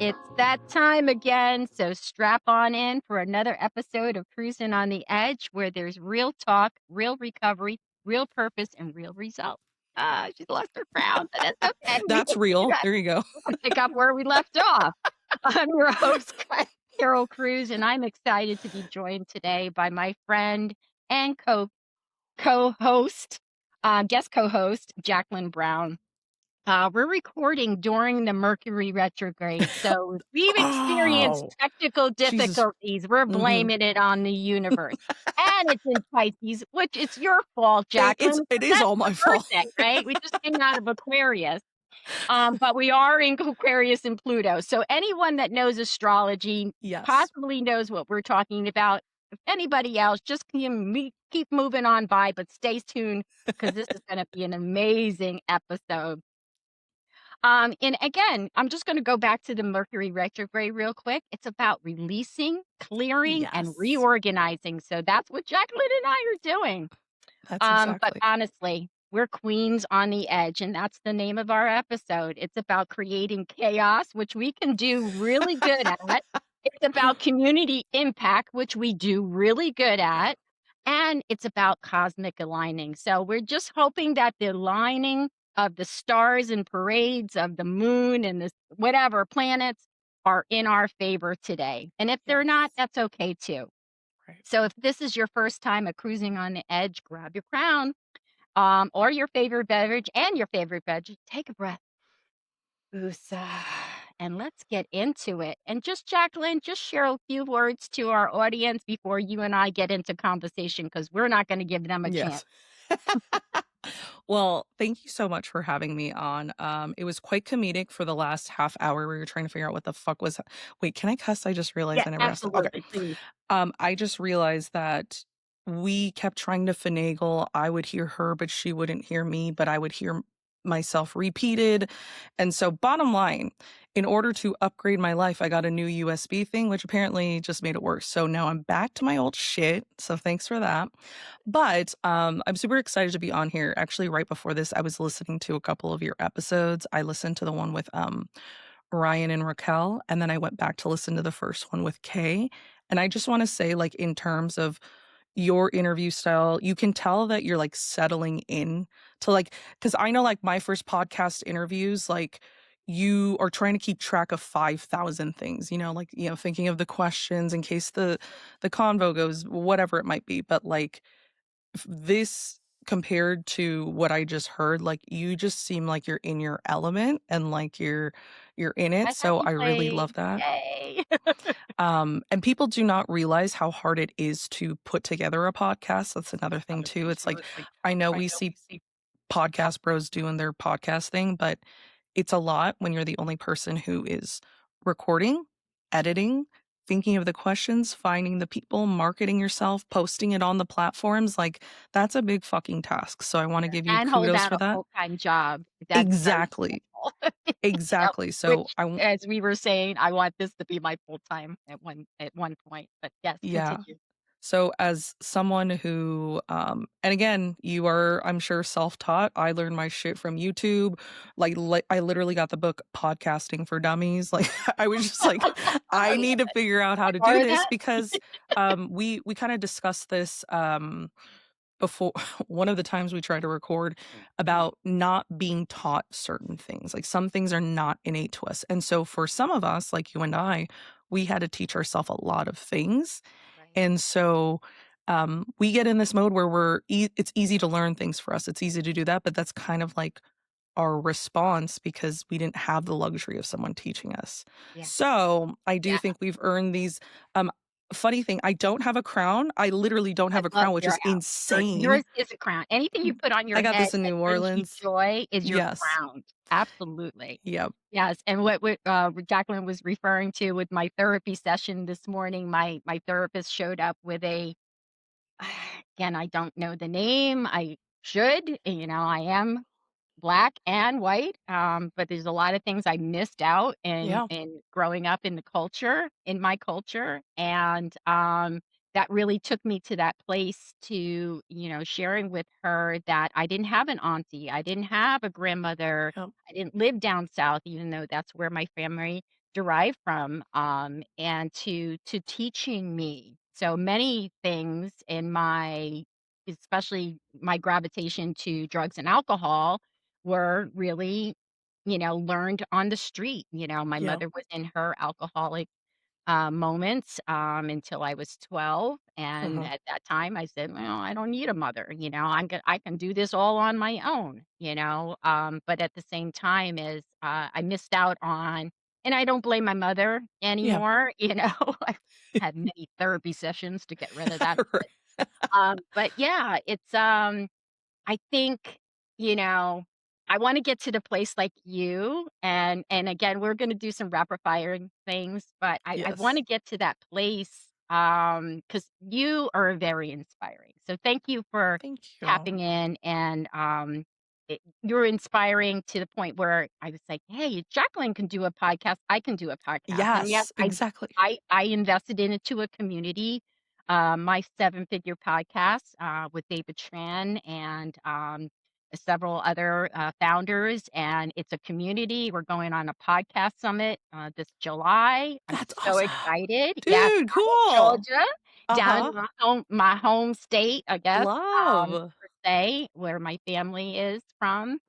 It's that time again, so strap on in for another episode of Cruising on the Edge, where there's real talk, real recovery, real purpose, and real results. Ah, she lost her crown, but that's okay. We That's can do real. that. There you go. We can pick up where we left off. I'm your host, Carol Cruz, and I'm excited to be joined today by my friend and co-host, guest co-host, Jaclyn Brown. We're recording during the Mercury retrograde, so we've experienced Oh, technical Jesus. difficulties. We're Mhm. blaming it on the universe. And it's in Pisces, which it's your fault, Jacqueline, It 'cause is that's all your my fault. birthday, right? We just came out of Aquarius. But we are in Aquarius and Pluto. So anyone that knows astrology Yes. possibly knows what we're talking about. If anybody else, just keep moving on by, but stay tuned because this is going to be an amazing episode. And again, I'm just going to go back to the Mercury retrograde real quick. It's about releasing, clearing, and Yes. reorganizing. So that's what Jacqueline and I are doing. That's But exactly. honestly, we're queens on the edge, and that's the name of our episode. It's about creating chaos, which we can do really good at. It's about community impact, which we do really good Yeah. at. And it's about cosmic aligning. So we're just hoping that the aligning of the stars and parades of the moon and the whatever planets are in our favor today. And if they're not, Yes. that's okay too. Right. So if this is your first time at Cruising on the Edge, grab your crown, or your favorite beverage and your favorite beverage. Take a breath. Woosah, and let's get into it. And just Jacqueline, just share a few words to our audience before you and I get into conversation because we're not going to give them a chance. Yes. Well, thank you so much for having me on. It was quite comedic for the last half hour where you're trying to figure out what the fuck was. Wait, can I cuss? I just realized Yeah, I never asked that. Okay. absolutely. Please. I just realized that we kept trying to finagle. I would hear her, but she wouldn't hear me, but I would hear myself repeated. And so, bottom line, in order to upgrade my life, I got a new USB thing, which apparently just made it worse. So now I'm back to my old shit. So thanks for that. But I'm super excited to be on here. Actually, right before this, I was listening to a couple of your episodes. I listened to the one with Ryan and Raquel, and then I went back to listen to the first one with Kay. And I just want to say, like, in terms of your interview style, you can tell that you're like settling in to like, because I know like my first podcast interviews, like you are trying to keep track of 5,000 things, like, thinking of the questions in case the convo goes, whatever it might be. But like this compared to what I just heard, like you just seem like you're in your element and like you're in it. As I So can I really say, love that. yay. And people do not realize how hard it is to put together a podcast. That's another thing too. It's like I know we see podcast bros doing their podcast thing, but it's a lot when you're the only person who is recording, editing, thinking of the questions, finding the people, marketing yourself, posting it on the platforms. Like that's a big fucking task. So I want to Yeah, give you and hold kudos down for a that. full-time job. That's very Exactly. stressful. So, Exactly. So which, as we were saying, I want this to be my full-time at one point, but yes, yeah. continue. So as someone who and again, you are I'm sure self-taught. I learned my shit from YouTube. I literally got the book Podcasting for Dummies. Like I was just like Oh, I yeah, need to figure out how I to do borrow this that? because we kind of discussed this before one of the times we tried to record about not being taught certain things. Like some things are not innate to us. And so for some of us like you and I, we had to teach ourselves a lot of things Right. and so, we get in this mode where it's easy to learn things for us. It's easy to do that, but that's kind of like our response because we didn't have the luxury of someone teaching us. Yeah. So, I do Yeah. think we've earned these funny thing, I don't have a crown. I literally don't I have a love crown, which your is house. insane. Yours is a crown. Anything you put on I your got head this in that New brings you Orleans. joy is your Yes. crown. Absolutely. Yep. Yes, and what Jacqueline was referring to with my therapy session this morning, my therapist showed up with a again, I don't know the name. I should, I am Black and white, but there's a lot of things I missed out in Yeah. growing up in my culture, and, that really took me to that place to, sharing with her that I didn't have an auntie, I didn't have a grandmother, Yep. I didn't live down south, even though that's where my family derive from, and to teaching me so many things in my especially my gravitation to drugs and alcohol were really, learned on the street. My Yeah. mother was in her alcoholic moments until I was 12. And Uh-huh. at that time, I said, "Well, I don't need a mother. I can do this all on my own." But at the same time, is I missed out on, and I don't blame my mother Yeah. anymore. I had many therapy sessions to get rid of that. Right. But yeah, it's I think, you know, I wanna get to the place like you, and again, we're gonna do some rapid firing things, but I wanna Yes. get to that place, because you are very inspiring. So thank you for Thank you. tapping in and, you're inspiring to the point where I was like, "Hey, Jaclyn can do a podcast, I can do a podcast." And yes, Yes, exactly. I invested into a community, my seven-figure podcast with David Tran and several other founders, and it's a community. We're going on a podcast summit this July. I'm That's so awesome. excited. Yes, Dude, down in cool. Georgia, down Uh-huh. in my home state, I guess, Love. per se, where my family is from.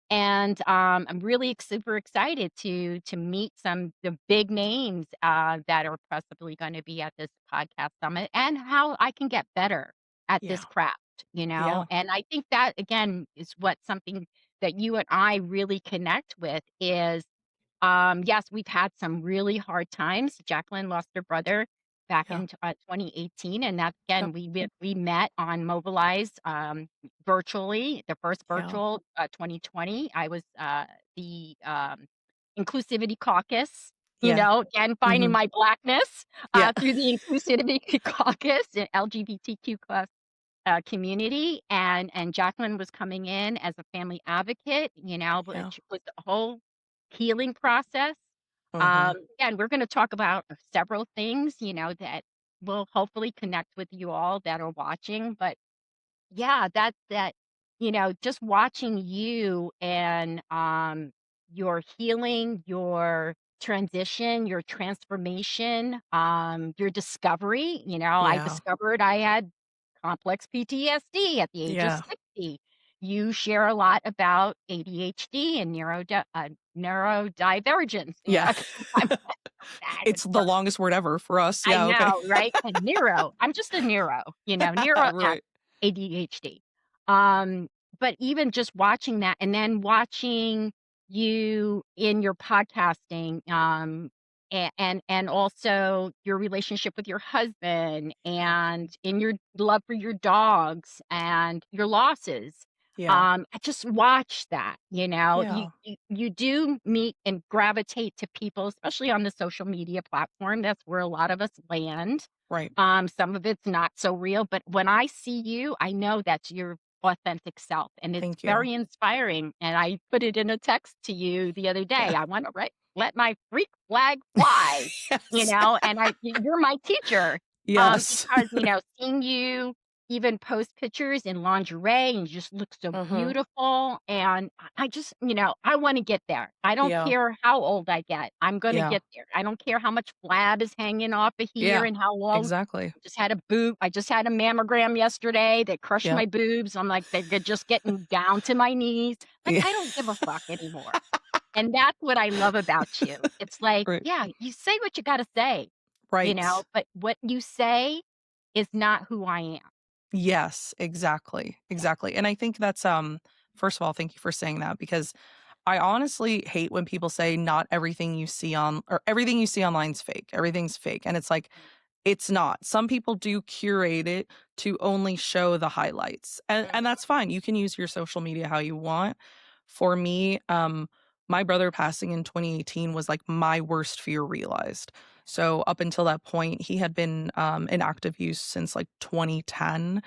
And, I'm really super excited to meet some the big names, that are possibly gonna be at this podcast summit and how I can get better at this Yeah. craft. Yeah. And I think that, again, is what something that you and I really connect with is yes, we've had some really hard times. Jacqueline lost her brother back Yeah. in 2018, and that Yep. again, we met on Mobilize virtually. The first Yeah. virtual 2020. I was the Inclusivity Caucus. Yeah. Again, finding Mhm. my blackness Yeah. through the Inclusivity Caucus and LGBTQ community, and Jacqueline was coming in as a family advocate, Yeah. which was a whole healing process. Mhm. Again, we're gonna talk about several things, that will hopefully connect with you all that are watching, but yeah, just watching you and, your healing, your transition, your transformation, your discovery, I Yeah. discovered I had complex PTSD at the age of Yeah. 60. You share a lot about ADHD and neurodivergence, Yeah. I can't remember It's the longest word ever for us. I Yeah, okay. know, right? And neuro. I'm just a neuro, neuro at Right. ADHD. Um, but even just watching that and then watching you in your podcasting, and also your relationship with your husband Yeah. and in your love for your dogs and your losses. Yeah. I just watch that, Yeah. you do meet and gravitate to people, especially on the social media platform. That's where a lot of us land. Right. Some of it's not so real, but when I see you, I know that's your authentic self, and it's Thank you. very inspiring. And I put it in a text to you the other Yeah. day. I want to let my freak flag fly, Yes. and you're my teacher. Yes. Because seeing you even post pictures in lingerie and you just look so Mhm. beautiful. And I just, I want to get there. I don't Yeah. care how old I get. I'm going to Yeah. get there. I don't care how much flab is hanging off of here Yeah. and how long. Exactly. I just had a mammogram yesterday that crushed Yep. my boobs. I'm like, they're just getting down to my knees. Like, Yeah. I don't give a fuck anymore. And that's what I love about you. It's like, Right. yeah, you say what you got to say, Right. but what you say is not who I am. Yes, exactly, exactly, and I think that's, first of all, thank you for saying that because I honestly hate when people say not everything you see on or everything you see online's fake, everything's fake, and it's like, it's not. Some people do curate it to only show the highlights, and Mhm, that's fine. You can use your social media how you want. For me, my brother passing in 2018 was like my worst fear realized. So up until that point, he had been in active use since like 2010,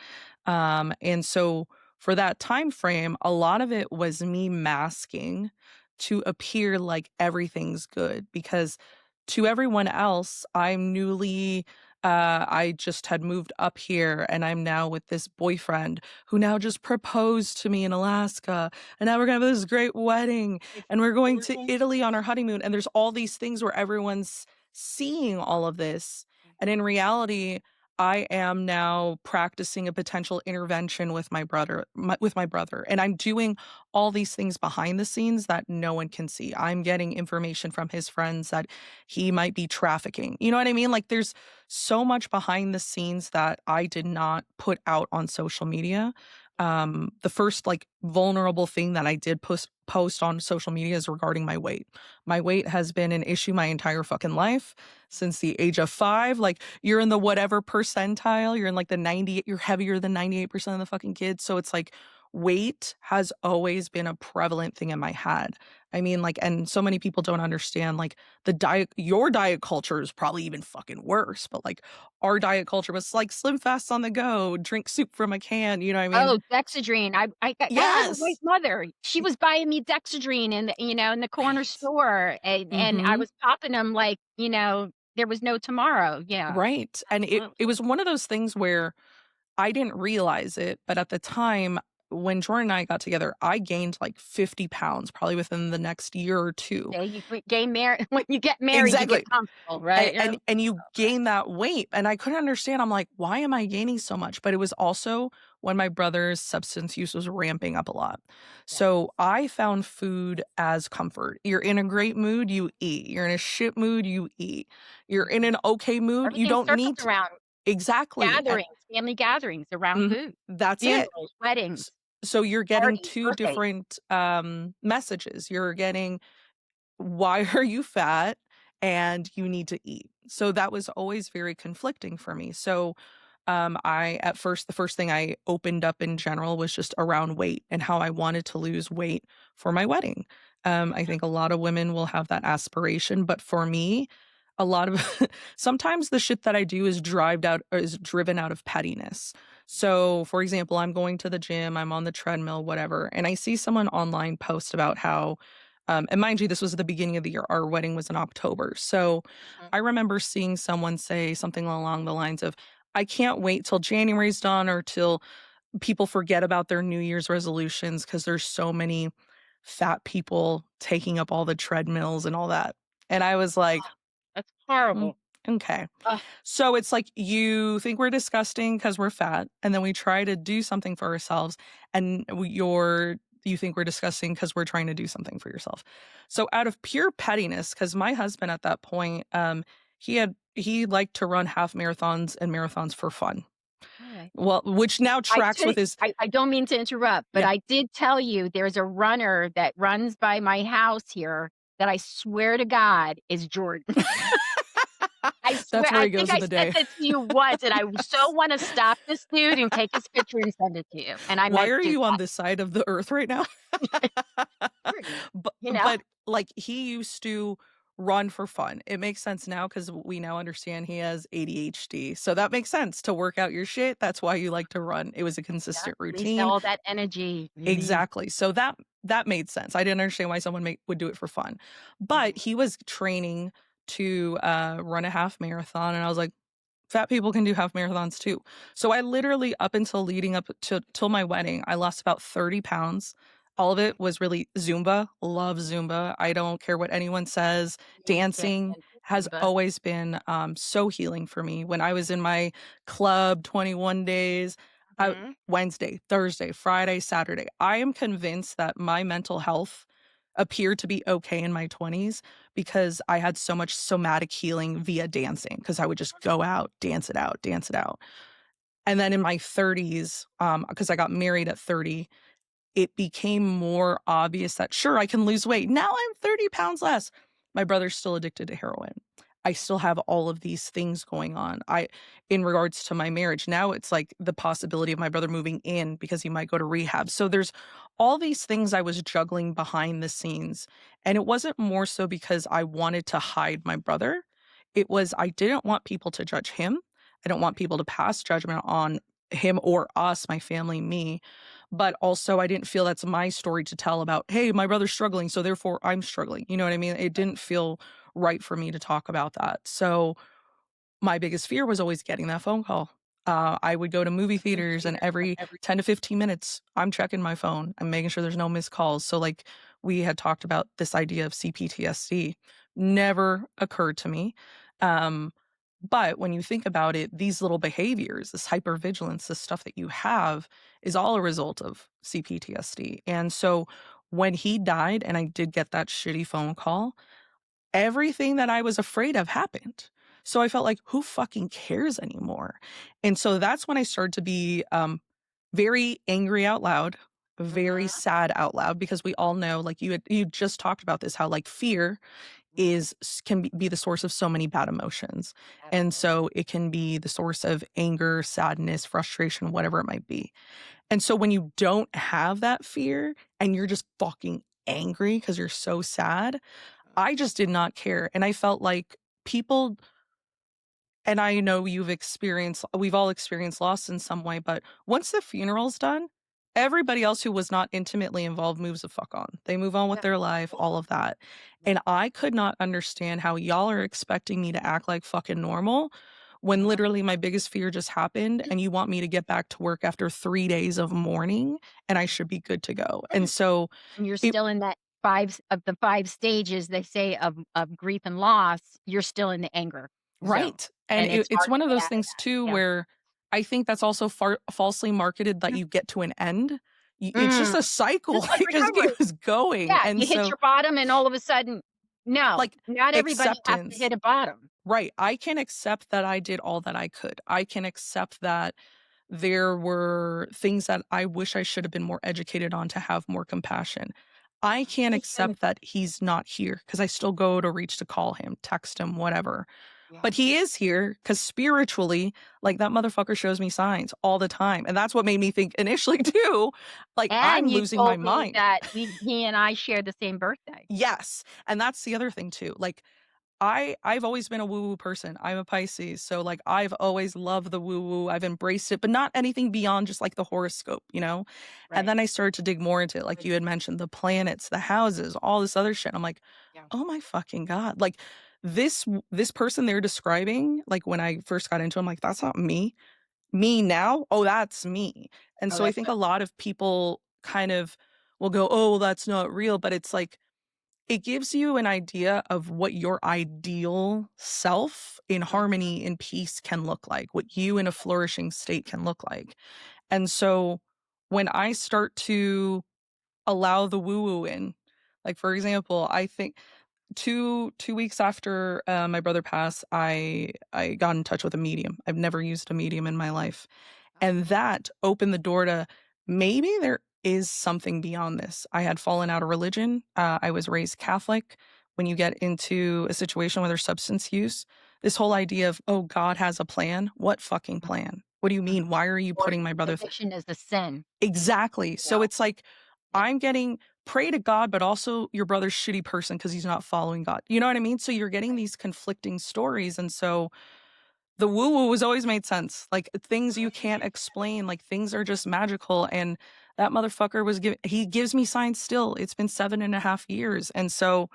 and so for that time frame, a lot of it was me masking to appear like everything's good because to everyone else, I'm newly I just had moved up here and I'm now with this boyfriend who now just proposed to me in Alaska. And now we're gonna have this great wedding It's and we're going to gorgeous. Italy on our honeymoon. And there's all these things where everyone's seeing all of this. And Mhm. in reality, I am now practicing a potential intervention with my brother, and I'm doing all these things behind the scenes that no one can see. I'm getting information from his friends that he might be trafficking. You know what I mean? Like there's so much behind the scenes that I did not put out on social media. The first like vulnerable thing that I did post on social media is regarding my weight. My weight has been an issue my entire fucking life since the age of 5. Like you're in the whatever percentile, you're in like the 90, you're heavier than 98% of the fucking kids. So it's like weight has always been a prevalent thing in my head. I mean, like, and so many people don't understand like your diet culture is probably even fucking worse, but like our diet culture was like slim fast on the go, drink soup from a can, you know what I mean? Oh, Dexedrine. I had a white Yes. mother. She was buying me Dexedrine in the corner Right. store, and I Mhm. was popping them like, there was no tomorrow. Yeah, Right. And it absolutely. was one of those things where I didn't realize it, but at the time when Jordan and I got together, I gained like 50 pounds probably within the next year or 2. Yeah, you gain married when you get married, you get Exactly. comfortable, And right? Yeah. and and you gain that weight, and I couldn't understand, I'm like, "Why am I gaining so much?" But it was also when my brother's substance use was ramping up a lot. Yeah. So, I found food as comfort. You're in a great mood, you eat. You're in a shit mood, you eat. You're in Mhm. an okay mood, you Everything don't circles need to. around Exactly, gatherings, family gatherings around mhm, food, that's it. funerals, weddings, S so you're getting parties, 2 birthdays. different, messages. You're getting why are you fat and you need to eat. So that was always very conflicting for me. So I at first the first thing I opened up in general was just around weight and how I wanted to lose weight for my wedding. I think a lot of women will have that aspiration, but for me, a lot of sometimes the shit that I do is driven out of pettiness. So, for example, I'm going to the gym, I'm on the treadmill, whatever, and I see someone online post about how and mind you, this was at the beginning of the year. Our wedding was in October. So Mhm. I remember seeing someone say something along the lines of, I can't wait till January's done or till people forget about their New Year's resolutions because there's so many fat people taking up all the treadmills and all that. And I was like, That's "Mm, horrible. okay." Ugh, So it's like you think we're disgusting because 'cause we're fat, and then we try to do something for ourselves, and you think we're disgusting because 'cause we're trying to do something for yourself. So out of pure pettiness, because my husband at that point, he liked to run half marathons and marathons for fun. alright. Well, which now I tracks tell with his. I don't mean to interrupt, but Yeah. I did tell you there's a runner that runs by my house here that I swear to God is Jordan. I swear That's where I he think goes in I the said day. that to you once, and I so Yes. wanna stop this dude and take his picture and send it to you, and I Why meant are to do you on that. this side of the earth right now? Jordan, But you know? but, like, he used to run for fun. It makes sense now because we now understand he has ADHD, so that makes sense to work out your shit, that's why you like to run. It was a Yeah, consistent release routine. all that energy, release. Exactly, so that made sense. I didn't understand why someone would do it for fun. But Mhm. he was training to, run a half marathon, and I was like, fat people can do half marathons too. So I literally up until leading up to till my wedding, I lost about 30 pounds. All of Mhm. it was really Zumba. Love Zumba. I don't care what anyone says. Me too, Dancing into has Zumba. always been so healing for me. When I was in my club 21 days, Mhm. Wednesday, Thursday, Friday, Saturday, I am convinced that my mental health appeared to be okay in my 20s because I had so much somatic healing via dancing because I would just go out, dance it out, dance it out. And then in my 30s, because I got married at 30, it became more obvious that sure, I can lose weight. Now I'm 30 pounds less. My brother's still addicted to heroin. I still have all of these things going on. In regards to my marriage, now it's like the possibility of my brother moving in because he might go to rehab. So there's all these things I was juggling behind the scenes. And it wasn't more so because I wanted to hide my brother. It was I didn't want people to judge him. I don't want people to pass judgment on him or us, my family, me, but also I didn't feel that's my story to tell about, "Hey, my brother's struggling, so therefore I'm struggling." You know what I mean? It didn't feel right for me to talk about that. So, my biggest fear was always getting that phone call. I would go to movie theaters and every 10 to 15 minutes, I'm checking my phone. I'm making sure there's no missed calls. So, like, we had talked about this idea of CPTSD, never occurred to me. Um, but when you think about it, these little behaviors, this hypervigilance, this stuff that you have is all a result of CPTSD. And so when he died and I did get that shitty phone call, everything that I was afraid of happened. So I felt like, who fucking cares anymore? And so that's when I started to be very angry out loud, very Mhm, sad out loud, because we all know, like you just talked about this, how like fear mhm. can be the source of so many bad emotions. And Absolutely. so it can be the source of anger, sadness, frustration, whatever it might be. And so when you don't have that fear and you're just fucking angry because you're so sad, Mhm. I just did not care, and I felt like people, and I know we've all experienced loss in some way, but once the funeral's done, everybody else who was not intimately involved moves the fuck on. They move on with Yeah, their life, yeah, all of that, yeah. and I could not understand how y'all are expecting me to act like fucking normal when Uh-huh. literally my biggest fear just happened, and you want me to get back to work after 3 days of mourning, and I should be good to go, and so And you're it still in that 5 stages, they say, of grief and loss, you're still in the anger zone, right, and and it's it's hard to one of get those out of things that. too Yeah. where I think that's also falsely marketed that Mhm. you get to an end. It's just Mm. a cycle, Just like it just recovery. keeps going, Yeah, and you hit so, your bottom and all of a sudden no, like, not everybody has to acceptance. hit a bottom. Right, I can accept that I did all that I could. I can accept that there were things that I wish I should have been more educated on to have more compassion. I can't You shouldn't. accept that he's not here because I still go to reach to call him, text him, whatever. Yeah. But he is here because spiritually, like, that motherfucker shows me signs all the time, and that's what made me think initially too, like, I'm And you losing my told me mind. that he and I share the same birthday. Yes, and that's the other thing too, like, I've always been a woo-woo person. I'm a Pisces, so, like, I've always loved the woo-woo, I've embraced it, but not anything beyond just, like, the horoscope, you know? And Right. then I started to dig more into it, like Right. you had mentioned, the planets, the houses, all this other shit. I'm like, Yeah. "Oh my fucking god." Like, this person they're describing, like, when I first got into, I'm like, "That's not me." Me now? Oh, that's me. And Oh, so I that's think right. a lot of people kind of will go, "Oh, well, that's not real," but it's like it gives you an idea of what your ideal self in Mhm. harmony and peace can look like, what you in a flourishing state can look like. And so when I start to allow the woo woo in, like for example, I think 2 weeks after my brother passed, I got in touch with a medium. I've never used a medium in my life, and Okay. that opened the door to maybe there is something beyond this. I had fallen out of religion. I was raised Catholic. When you get into a situation where there's substance use, this whole idea of, oh, God has a plan. What fucking Mhm. plan? What do you Mhm. mean? Why are you Or putting my brother addiction is a sin, exactly. you So know? it's like Yeah. I'm getting pray to God, but also your brother's shitty person because he's not following God. You know what I mean? So you're getting Right. these conflicting stories. And so the woo woo has always made sense. Like things you can't explain, like things are just magical. And that motherfucker he gives me signs still. It's been 7.5 years. And so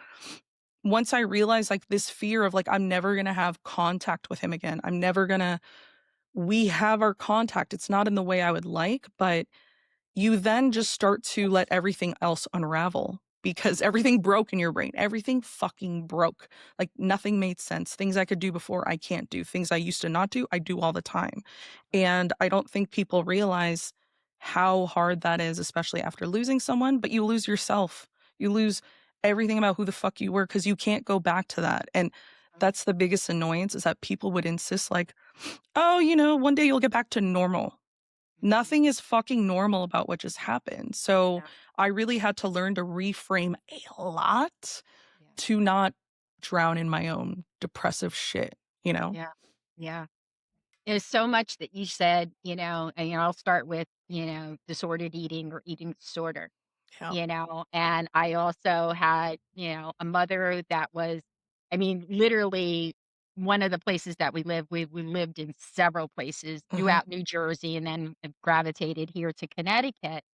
once I realized like this fear of like, I'm never going to have contact with him again. We have our contact. It's not in the way I would like, but you then just start to let everything else unravel because everything broke in your brain. Everything fucking broke. Like nothing made sense. Things I could do before, I can't do. Things I used to not do, I do all the time. And I don't think people realize how hard that is, especially after losing someone, but you lose yourself. You lose everything about who the fuck you were because you can't go back to that. And Mhm. that's the biggest annoyance is that people would insist, like, oh, one day you'll get back to normal. Mhm. Nothing is fucking normal about what just happened. So Yeah. I really had to learn to reframe a lot Yeah. to not drown in my own depressive shit, you know? Yeah. Yeah. There's so much that you said, and I'll start with, disordered eating or eating disorder, Yeah. and I also had, a mother that was, I mean, literally one of the places that we lived in several places Mhm. throughout New Jersey and then gravitated here to Connecticut.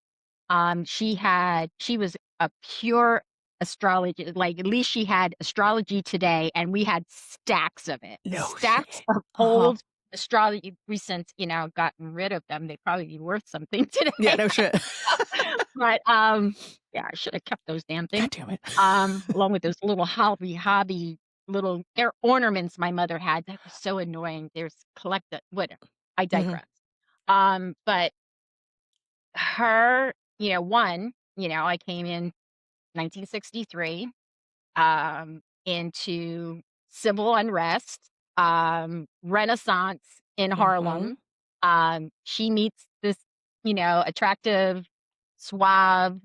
She was a pure astrology, like, at least she had Astrology Today, and we had stacks of it, No stacks shit. of Uh-huh. old astrology. We since, gotten rid of them, they'd probably be worth something Yeah, today. no shit. But, yeah, I should have kept those damn God things, damn it. along with those little hobby little ornaments my mother had that were so annoying. There's collected whatever, I Mhm. digress. But her, I came in 1963, into civil unrest, Renaissance in Mhm. Harlem. She meets this, attractive, suave,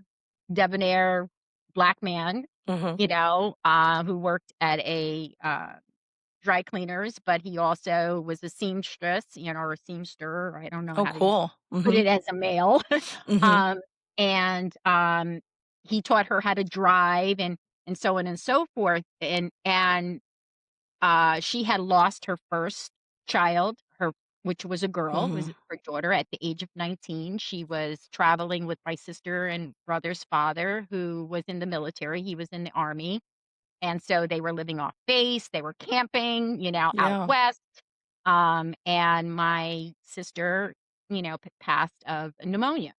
debonair black man, Mhm. who worked at a dry cleaners, but he also was a seamstress, or a seamster. I don't know Oh, how to cool. put Mhm. it as a male. Mhm. um, and he taught her how to drive and so on and so forth. And she had lost her first child, which was a girl, was Mhm. her daughter at the age of 19. She was traveling with my sister and brother's father, who was in the military. He was in the army. And so they were living off base, they were camping, out Yeah. west. And my sister, passed of pneumonia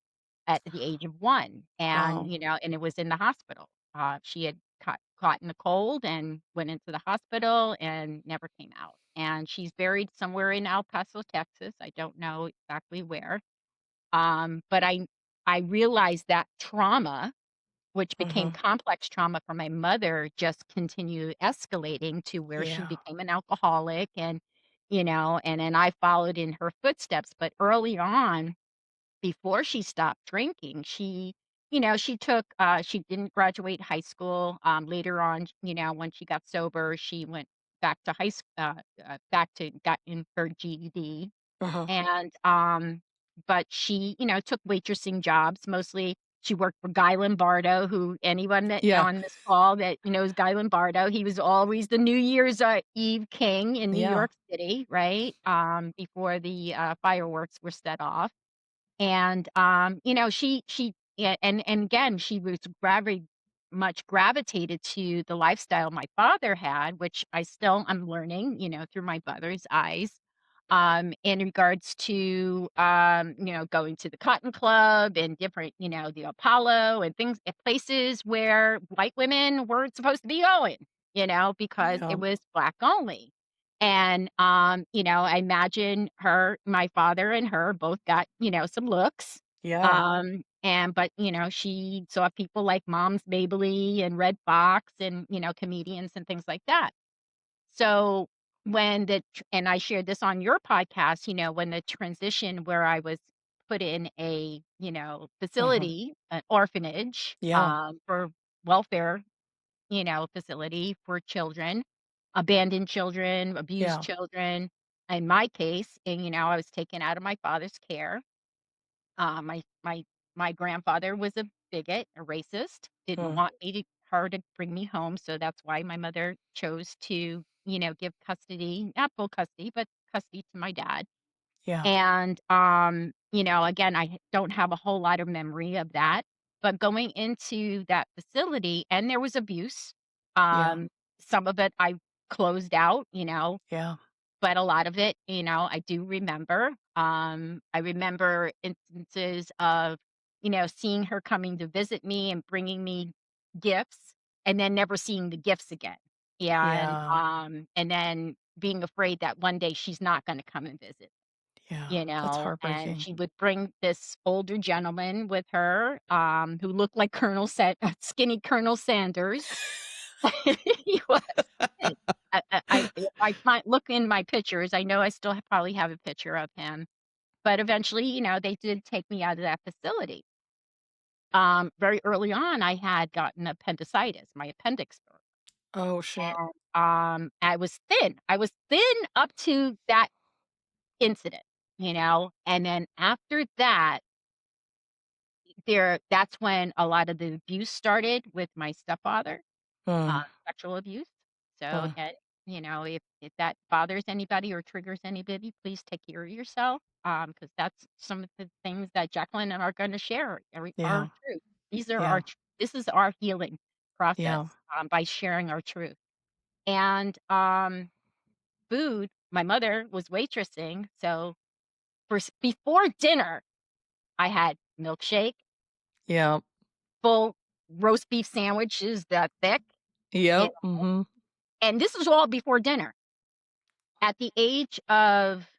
at the age of 1, and, Wow. and it was in the hospital. She had caught in a cold and went into the hospital and never came out. And she's buried somewhere in El Paso, Texas. I don't know exactly where. But I realized that trauma, which became Mhm. complex trauma for my mother, just continued escalating to where she Yeah. became an alcoholic, and then I followed in her footsteps. But early on, before she stopped drinking, she didn't graduate high school. Later on, when she got sober, she went back to high school, back to got in her GED. Mhm. And, but she, took waitressing jobs. Mostly she worked for Guy Lombardo, who anyone that Yeah. on this call that knows Guy Lombardo, he was always the New Year's Eve king in New Yeah. York City, right? Before the fireworks were set off. And, she yeah, and again, she was very much gravitated to the lifestyle my father had, which I'm learning, through my mother's eyes, in regards to, going to the Cotton Club and different, the Apollo and things places where white women weren't supposed to be going, because Yeah. it was black only. And, I imagine my father and her both got, some looks. Yeah. But, she saw people like Moms Mabley and Red Fox and, comedians and things like that. So and I shared this on your podcast, when the transition where I was put in a, Mhm. facility, an orphanage, Yeah. for welfare, facility for children, abandoned children, abused Yeah. children. In my case, and I was taken out of my father's care. My grandfather was a bigot, a racist. Didn't Mm. want her to bring me home, so that's why my mother chose to, give custody, not full custody, but custody to my dad. Yeah. And, again, don't have a whole lot of memory of that, but going into that facility and there was abuse. Yeah. Um, some of it I closed out, Yeah. but a lot of it, I do remember. I remember instances of, seeing her coming to visit me and bringing me gifts and then never seeing the gifts again. Yeah. And then being afraid that one day she's not going to come and visit, Yeah. That's and heartbreaking. she would bring this older gentleman with her, who looked like skinny Colonel Sanders. He was. If I look in my pictures, I know I still probably have a picture of him, but eventually, they did take me out of that facility. Very early on, I had gotten appendicitis, my appendix broke, Oh, shit. and, I was thin. I was thin up to that incident, and then after that, that's when a lot of the abuse started with my stepfather. Mm. Sexual abuse. So, Mm. if that bothers anybody or triggers anybody, please take care of yourself, because that's some of the things that Jaclyn and are gonna share are Yeah. true. These are Yeah. this is our healing. process, Yeah. by sharing our truth. And, food, my mother was waitressing, so before dinner, I had milkshake, Yep. full roast beef sandwiches that thick, you Yep. know, Mhm. and this was all before dinner. At the age of,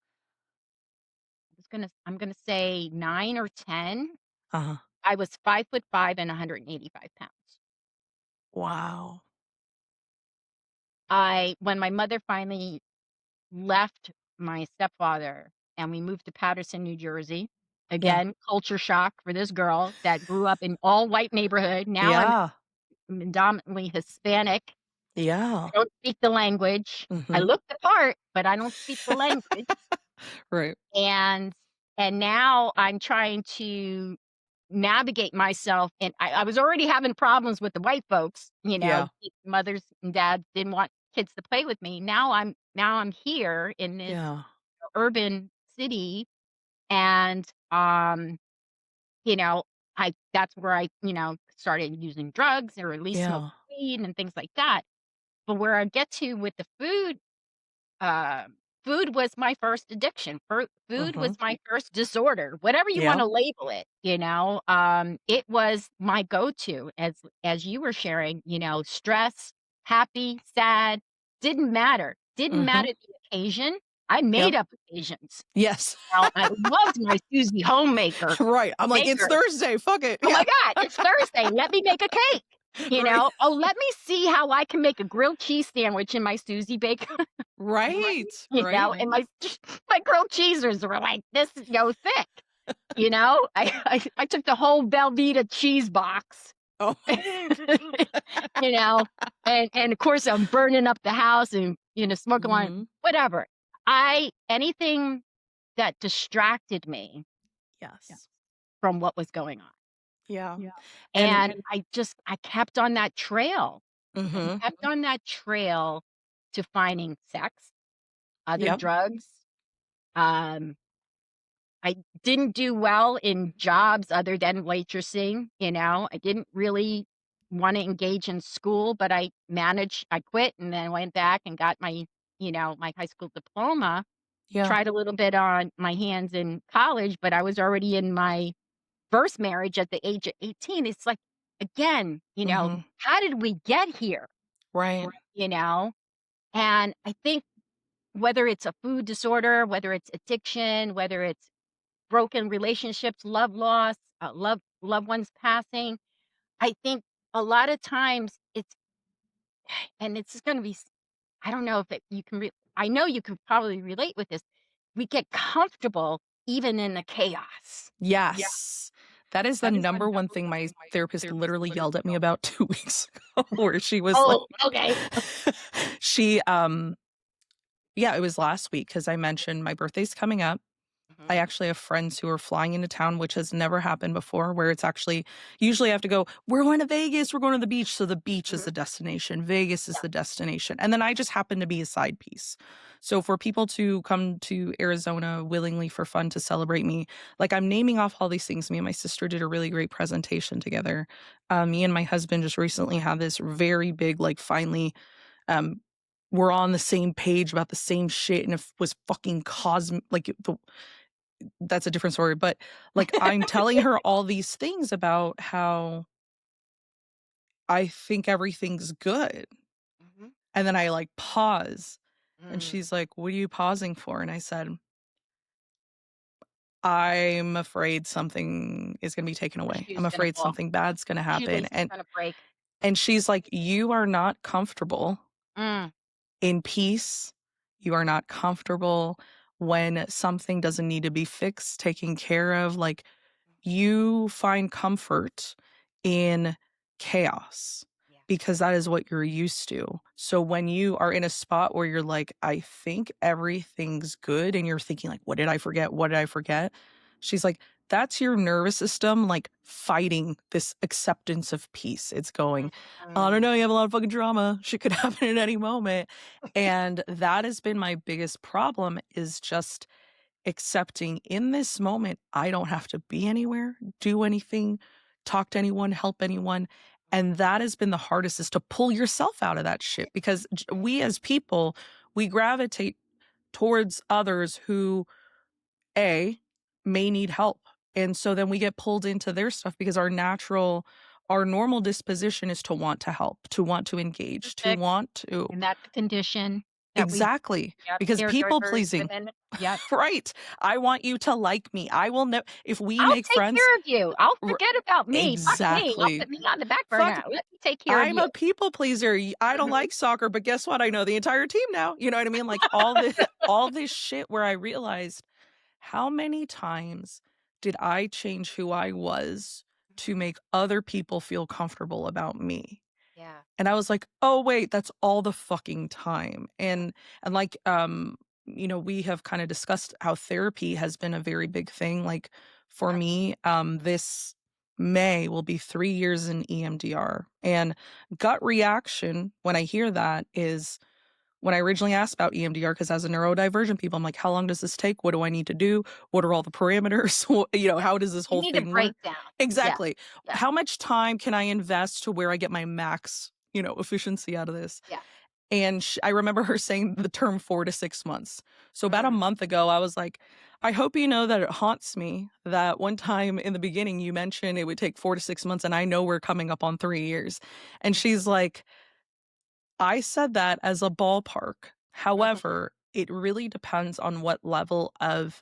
I'm gonna say 9 or 10, Uh-huh. I was 5'5" and 185 pounds. Wow. When my mother finally left my stepfather and we moved to Paterson, New Jersey, Yeah. again, culture shock for this girl that grew up in all white neighborhood. Now I'm Yeah. predominantly Hispanic. I Yeah. don't speak the language. I Mhm. look the part, but I don't speak the language. Right. And now I'm trying to navigate myself, and I was already having problems with the white folks, Yeah. mothers and dads didn't want kids to play with me. Now I'm here in this Yeah. urban city, and, you know, that's where I, started using drugs or at least smoking Yeah. weed and things like that. But where I get to with the uh, food was my first addiction. Food was Mhm. my first disorder, whatever you Yeah. wanna label it, it was my go-to as you were sharing, stress, happy, sad, didn't Mhm. matter the occasion. I made Yep. up occasions. Yes. Now, I loved my Susie homemaker Right. I'm like, "It's baker. Thursday, fuck it." Oh Yeah. my god, it's Thursday, let me make a cake, Right. "Oh, let me see how I can make a grilled cheese sandwich in my Susie baker." Right? Right. Right. And my grilled cheesers were like this, thick, you know? I took the whole Velveeta cheese box, Oh. you know, and of course, I'm burning up the house and, smoking on Mhm. whatever. Anything that distracted me Yes. from what was going on. Yeah. Yeah. And And I kept on that trail. I mhm. kept on that trail to finding sex, other Yep. drugs. Um, I didn't do well in jobs other than waitressing, I didn't really wanna engage in school, but I quit and then went back and got my high school diploma, Yeah. tried a little bit on my hands in college, but I was already in my first marriage at the age of 18. It's like, again, Mhm. how did we get here? Right. Right. And I think whether it's a food disorder, whether it's addiction, whether it's broken relationships, love loss, loved ones passing, I think a lot of times and it's going to be, I don't know if you can, I know you can probably relate with this. We get comfortable even in the chaos. Yeah. Yes. That is the number one thing my therapist literally yelled at me about 2 weeks ago, where she was like Oh, okay. she, yeah, it was last week because I mentioned my birthday's coming up. I Mhm. actually have friends who are flying into town, which has never happened before, where it's actually usually I have to go, "We're going to Vegas, we're going to the beach." So the beach is Mhm. the destination, Vegas is Yeah. the destination, and then I just happen to be a side piece. So for people to come to Arizona willingly for fun to celebrate me, like, I'm naming off all these things. Me and my sister did a really great presentation together. Me and my husband just recently had this very big, like, finally, um, we're on the same page about the same shit, and it was fucking like, the that's a different story, but, like, I'm telling her all these things about how I think everything's good, Mhm. and then I, like, pause, and Mm. she's like, "What are you pausing for?" And I said, "I'm afraid something is gonna be taken The away. I'm shoe's gonna afraid fall. something bad's gonna happen," Shoelace is gonna break. and she's like, "You are not comfortable Mm. in peace. You are not comfortable when something doesn't need to be fixed, taken care of, like, you find comfort in chaos Yeah. because that is what you're used to. So when you are in a spot where you're like, I think everything's good, and you're thinking, like, what did I forget? What did I forget? She's like, that's your nervous system, like, fighting this acceptance of peace. It's going, I don't Mm. know, you have a lot of fucking drama. Shit could happen at any moment. And that has been my biggest problem is just accepting in this moment, I don't have to be anywhere, do anything, talk to anyone, help anyone. And that has been the hardest, is to pull yourself out of that shit, because we as people, we gravitate towards others who A, may need help. And so then we get pulled into their stuff because our normal disposition is to want to help, to want to engage, to Perfect. want to. And that's a condition that we Exactly, yep, because people caregivers, pleasing. women. Yep. Right. I want you to like me. I will know if we I'll make take friends. care of you. I'll R forget about me. Fuck me. I'll Exactly. put me on the back Fuck, burner. Let me take care of I'm you. a people pleaser. I don't Mhm. like soccer, but guess what? I know the entire team now. You know what I mean? Like, all this all this shit, where I realized, how many times did I change who I was to make other people feel comfortable about me? Yeah. And I was like, "Oh, wait, that's all the fucking time." Yeah. And like, we have kinda discussed how therapy has been a very big thing. Like, for Yep. me, this May will be 3 years in EMDR, and gut reaction when I hear that is, when I originally asked about EMDR, because as a neurodivergent people, I'm like, "How long does this take? What do I need to do? What are all the parameters? Yeah. How does this You whole need a thing work?" breakdown. Yeah. Exactly. Yeah. How much time can I invest to where I get my max, efficiency out of this? Yeah. And I remember her saying the term 4 to 6 months. So about a Mm. month ago, I was like, "I hope you know that it haunts me that one time in the beginning you mentioned it would take 4 to 6 months, and I know we're coming up on 3 years." And she's like, "I said that as a ballpark. Mhm. However, it really depends on what level of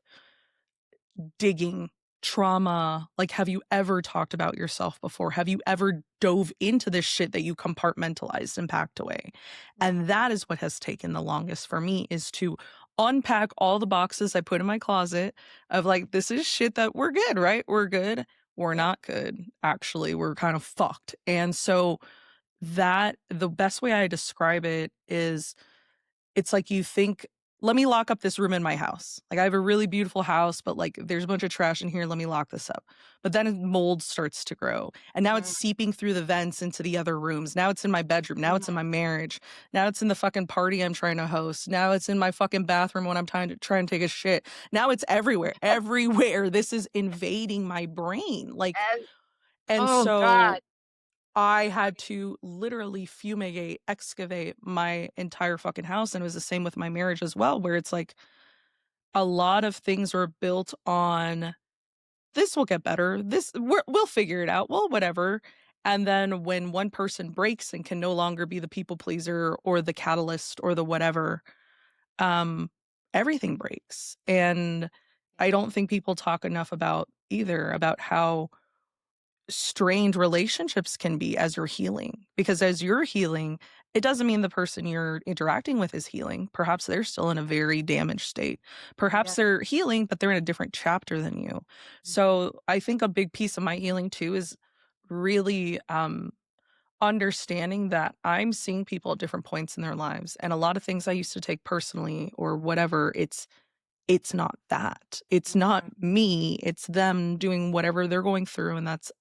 digging, trauma, like, have you ever talked about yourself before? Have you ever dove into this shit that you compartmentalized and packed away?" Yeah. And that is what has taken the longest for me, is to unpack all the boxes I put in my closet of, like, this is shit that we're good, right? We're good. We're Yeah. not good. Actually, we're kind of fucked. And so that the best way I describe it is, it's like you think, "Let me lock up this room in my house." Like, I have a really beautiful house, but, like, there's a bunch of trash in here, let me lock this up. But then mold starts to grow, and now it's Mm. seeping through the vents into the other rooms. Now it's in my bedroom, now it's in Mm. my marriage, now it's in the fucking party I'm trying to host, now it's in my fucking bathroom when I'm trying to take a shit. Now it's everywhere, everywhere. This is invading my brain, like, And and oh so god. I I had to literally fumigate, excavate my entire fucking house, and it was the same with my marriage as well, where it's like a lot of things were built on, "This will get better. We'll figure it out. Well, whatever." And then when one person breaks and can no longer be the people pleaser or the catalyst or the whatever, um, everything breaks. And I don't think people talk enough about how strained relationships can be as you're healing. Because as you're healing, it doesn't mean the person you're interacting with is healing. Perhaps they're still in a very damaged state. yeah. Perhaps they're healing, but they're in a different chapter than you. Mhm. So I think a big piece of my healing too is really understanding that I'm seeing people at different points in their lives. And a lot of things I used to take personally or whatever, it's not that. It's not Mhm. me, it's them doing whatever they're going through, and that's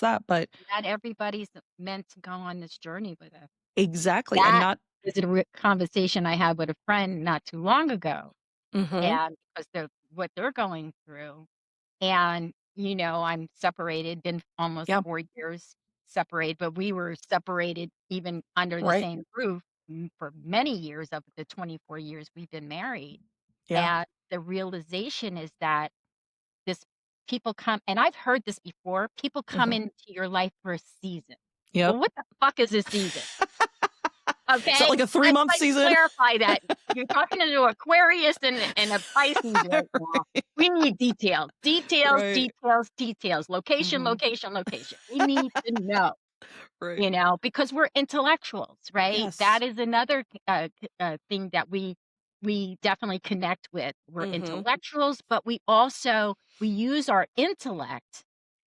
that. But Not everybody's meant to go on this journey with us. exactly, and That not. is a conversation I had with a friend not too long ago, Mhm. and because of what they're going through. And, I'm separated, been almost Yeah, 4 years separated, but we were separated even under the right. same roof for many years of the 24 years we've been married. Yeah. And the realization is that this people come and I've heard this before, people come Mhm. into your life for a season. Yep. Well, what the fuck is a season? Is that Okay? like a Let's, 3-month like, season? clarify that. You're talking to Aquarius and a Pisces right now. We need details. Details, Right. details, details. Location, Mhm. location, location. We need to know, Right. because we're intellectuals, right? Yes. That is another thing that we definitely connect with. We're Mhm. intellectuals, but we use our intellect.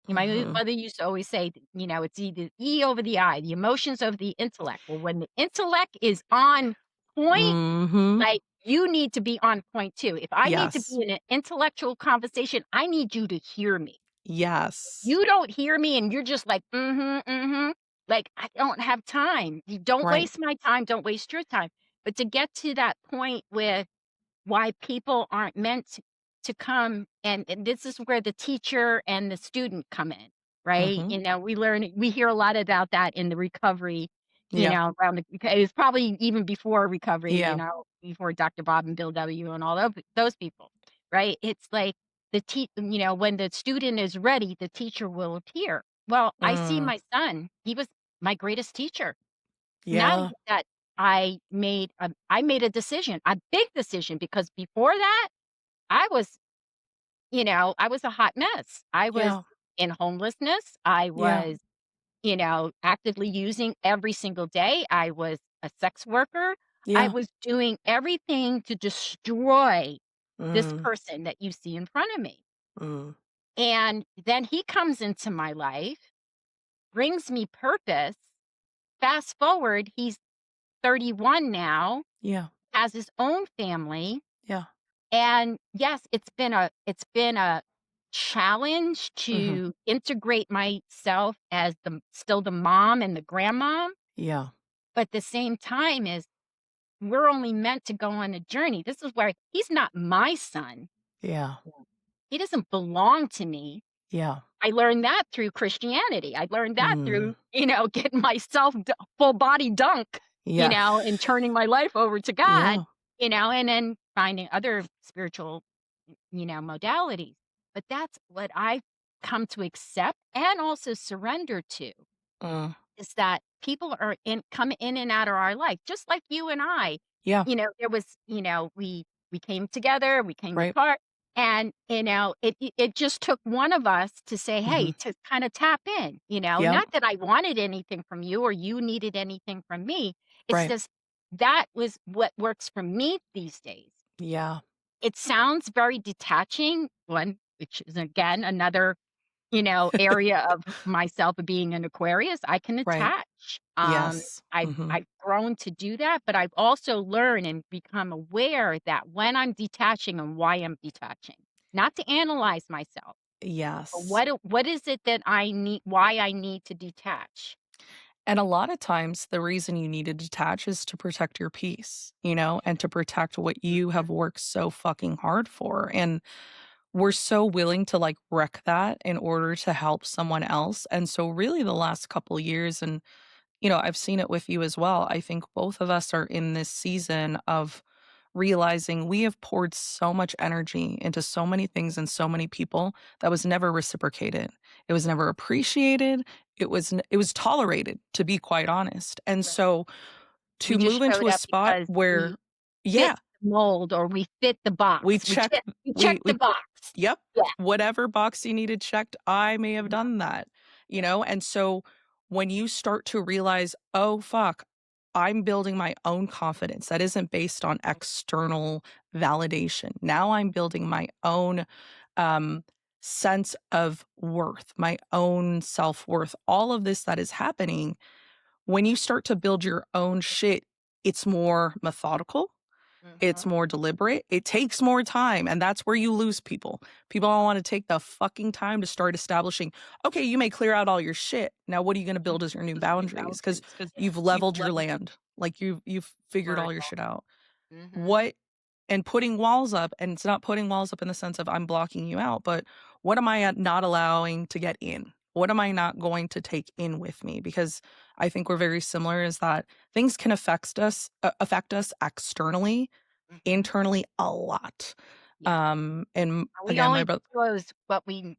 My Mhm. mother used to always say, it's either E over the I, the emotions over the intellect. Well, when the intellect is on point, Mhm. like, you need to be on point too. If I need to Yes. be in an intellectual conversation, I need you to hear me. Yes. You don't hear me and you're just like, "Mhm, mhm." Like, I don't have time. You don't Right. waste my time, don't waste your time. But to get to that point with why people aren't meant to come, and this is where the teacher and the student come in. right? Mhm. We hear a lot about that in the recovery, Yeah. around it was probably even before recovery, Yeah. before Dr. Bob and Bill W. and all those people, right? It's like when the student is ready, the teacher will appear. Well, I see Mm. my son, he was my greatest teacher. Now Yeah. that I made a decision, a big decision, because before that, I was I was a hot mess. I was Yeah. in homelessness. I Yeah. was, actively using every single day. I was a sex worker. I Yeah. was doing everything to destroy this Mm. person that you see in front of me. Mm. And then he comes into my life, brings me purpose. Fast forward, he's 31 now, Yeah. has his own family. Yeah. And yes, it's been a challenge Mhm. to integrate myself as still the mom and the grandmom, Yeah. but at the same time is we're only meant to go on a journey. This is where he's not my son. Yeah. Yeah. He doesn't belong to me. Yeah. I learned that through Christianity. I learned that Mm. through, getting myself full body dunk, Yeah. and turning my life over to God, Yeah. and then finding other spiritual modalities. But that's what I've come to accept and also surrender to Mm. is that people come in and out of our life, just like you and I. Yeah. There was, we came together, we came Right. apart, and it just took one of us to say, hey, Mhm. to kind of tap in. Yep. Not that I wanted anything from you or you needed anything from me. It's Right. just that was what works for me these days. Yeah. It sounds very detaching, one which is, again, another, area of myself being an Aquarius. I can Right. attach. Yes. I've Mhm. I've grown to do that, but I've also learned and become aware that when I'm detaching and why I'm detaching, not to analyze myself, but Yes. what is it that I need why I need to detach? And a lot of times, the reason you need to detach is to protect your peace, and to protect what you Mhm, have worked so fucking hard for. And we're so willing to like wreck that in order to help someone else. And so, really, the last couple years, and I've seen it with you as well. I think both of us are in this season of realizing we have poured so much energy into so many things and so many people that was never reciprocated. It was never appreciated. It was tolerated, to be quite honest. And right. so We to just move into showed a up spot because where we fit yeah, the mold or we fit the we box. We check check the we box. yep, Yeah. whatever box you needed checked, I may have Yeah, done that, yeah. and so when you start to realize, "Oh, fuck, I'm building my own confidence that isn't based on external validation. Now I'm building my own, um, sense of worth, my own self-worth." All of this that is happening, when you start to build your own shit, it's more methodical, it's Mhm. more deliberate. It takes more time, and that's where you lose people. People don't wanna take the fucking time to start establishing, "Okay, you may clear out all your shit. Now what are you gonna build as your new Those are new boundaries? Because 'Cause boundaries. Yeah, you've you've leveled your leveled your land. Like, you've figured all word your well. shit out. Mhm. What and putting walls up, and it's not putting walls up in the sense of I'm blocking you out, but what am I not allowing to get in? What am I not going to take in with me? Because I think we're very similar is that things can affect us externally, Mhm. internally a lot. Yeah. And And we again, my only brother disclose what we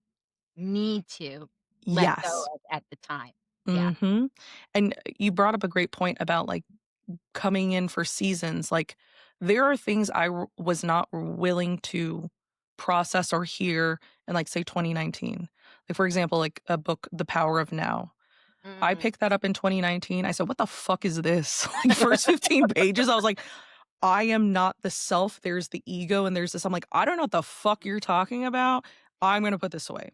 need to let go yes. of at the time. Yeah. Mhm. And you brought up a great point about, like, coming in for seasons, like, there are things was not willing to process or hear in, like, say, 2019. Like, for example, like, a book, The Power of Now. I Mm. picked that up in 2019, I said, "What the fuck is this?" Like, first 15 pages, I was like, "I am not the self, there's the ego, and there's this." I'm like, "I don't know what the fuck you're talking about. I'm gonna put this away."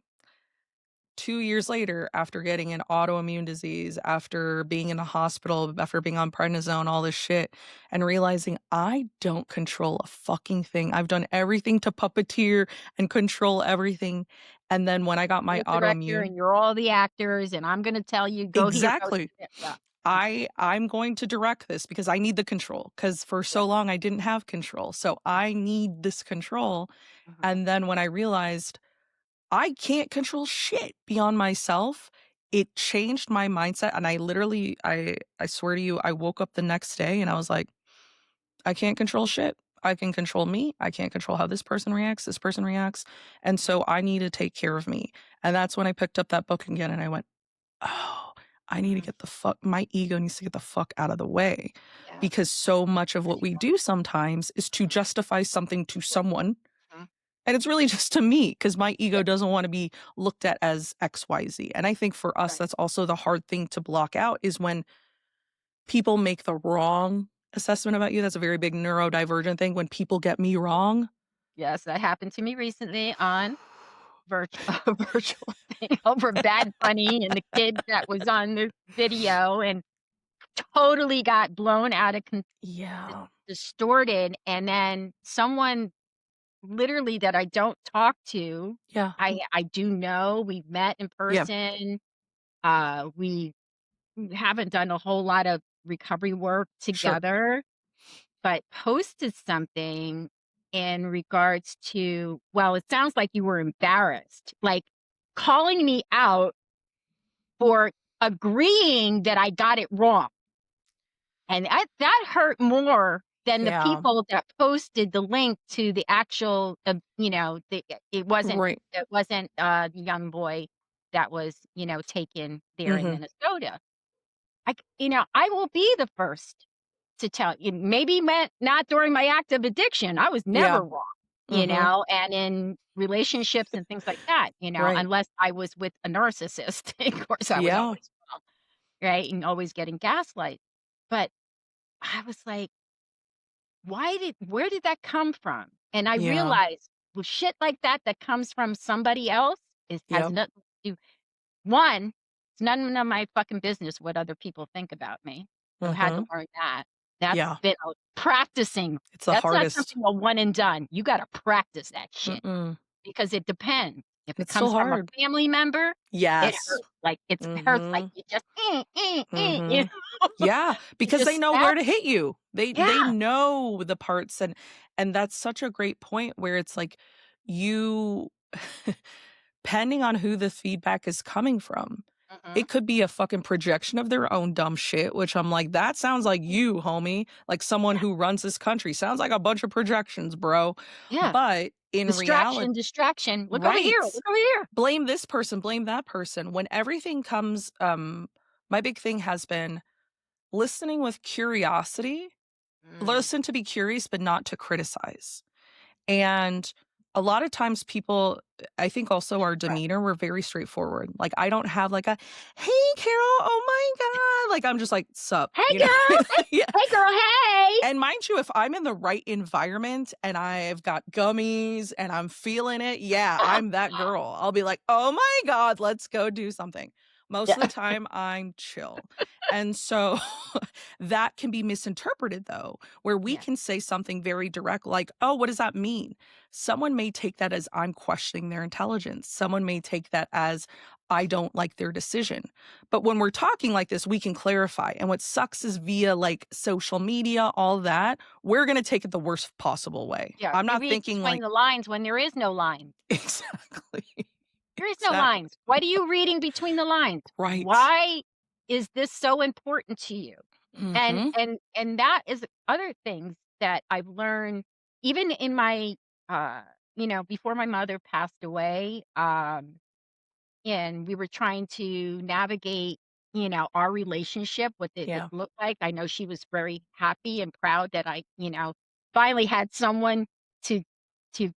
2 years later, after getting an autoimmune disease, after being in a hospital, after being on prednisone, all this shit, and realizing I don't control a fucking thing. I've done everything to puppeteer and control everything, and then when I got my You're the director autoimmune and you're all the actors, and I'm gonna tell you, "Go here, go exactly. there." Yeah. Mhm. I'm going to direct this because I need the control. Because for Yeah. so long I didn't have control, so I need this control, Mhm. and then when I realized I can't control shit beyond myself. It changed my mindset, and I literally I swear to you, I woke up the next day and I was like, "I can't control shit. I can control me. I can't control how this person reacts, and so I need to take care of me." And that's when I picked up that book again and I went, "Oh, I need to Mhm. get the fuck my ego needs to get the fuck out of the way." Yes. Because so much of There what you we go. do sometimes is to justify something to someone, Mhm. and it's really just to me because my Yeah, ego doesn't wanna be looked at as XYZ, and I think for us, right. that's also the hard thing to block out is when people make the wrong assessment about you. That's a very big neurodivergent thing, when people get me wrong. Yes, that happened to me recently on a virtual thing over Bad Bunny and the kid that was on the video and totally got blown out of Yeah. distorted, and then someone literally that I don't talk to, Yeah. I do know, we've met in Yeah. person, we haven't done a whole lot of recovery work Sure. together, but posted something in regards to, well, it sounds like you were embarrassed, like, calling me out for agreeing that I got it wrong, and that hurt more than the Yeah. people that posted the link to the actual, it wasn't Right. the young boy that was, taken there in Mhm. Minnesota. I will be the first to tell you, maybe not during my active addiction, I was Yeah. never wrong, Mhm. and in relationships and things like that, Right. unless I was with a narcissist, of course, I was Yeah. always wrong, right, and always getting gaslight. But I was like, where did that come from? And I Yeah. realized, with shit like that that comes from somebody else, it has Yep. nothing to do. One, it's none of my fucking business what other people think about me. I've had to Mhm. learn that. That's Yeah. been a practicing. It's the That's not hardest. something a one and done. You gotta practice that shit Mm-mm. because it depends. If it It's still comes from a hard. family member, it Yes. hurts. Like, it hurts like Mhm. you just, Mhm. Yeah, you because they just know stab. where to hit you. They Yeah. know the parts, and that's such a great point where it's like you depending on who the feedback is coming from, Mhm. it could be a fucking projection of their own dumb shit, which I'm like, "That sounds like you, homie, like someone Yeah. who runs this country. Sounds like a bunch of projections, bro." Yeah. But in reality, Distraction. Look over here. right. Look over here. Blame this person, blame that person. When everything comes, my big thing has been listening with curiosity. Mm. Listen to be curious, but not to criticize. And a lot of times people, I think also Take our a breath. demeanor, we're very straightforward. Like I don't have like a, "Hey, Carol, oh my god." Like I'm just like, "Sup," "Hey, you know? girl. Hey, Yeah. hey, girl. Hey." And mind you, if I'm in the right environment and I've got gummies and I'm feeling it, yeah, I'm that girl. I'll be like, "Oh my god, let's go do something." Most of Yeah. the time, I'm chill. And so that can be misinterpreted though, where we Yeah. can say something very direct like, "Oh, what does that mean?" Someone may take that as I'm questioning their intelligence. Someone may take that as I don't like their decision. But when we're talking like this, we can clarify. And what sucks is via like social media, all that, we're going to take it the worst possible way. Yeah, I'm we not read thinking between like, the lines when there is no line. exactly. There is no Exactly. lines. What are you reading between the lines? Right. Why is this so important to you? And Mhm. and that is other things that I've learned even in my, uh, before my mother passed away, and we were trying to navigate, our relationship, what it Yeah. looked like. I know she was very happy and proud that I, finally had someone to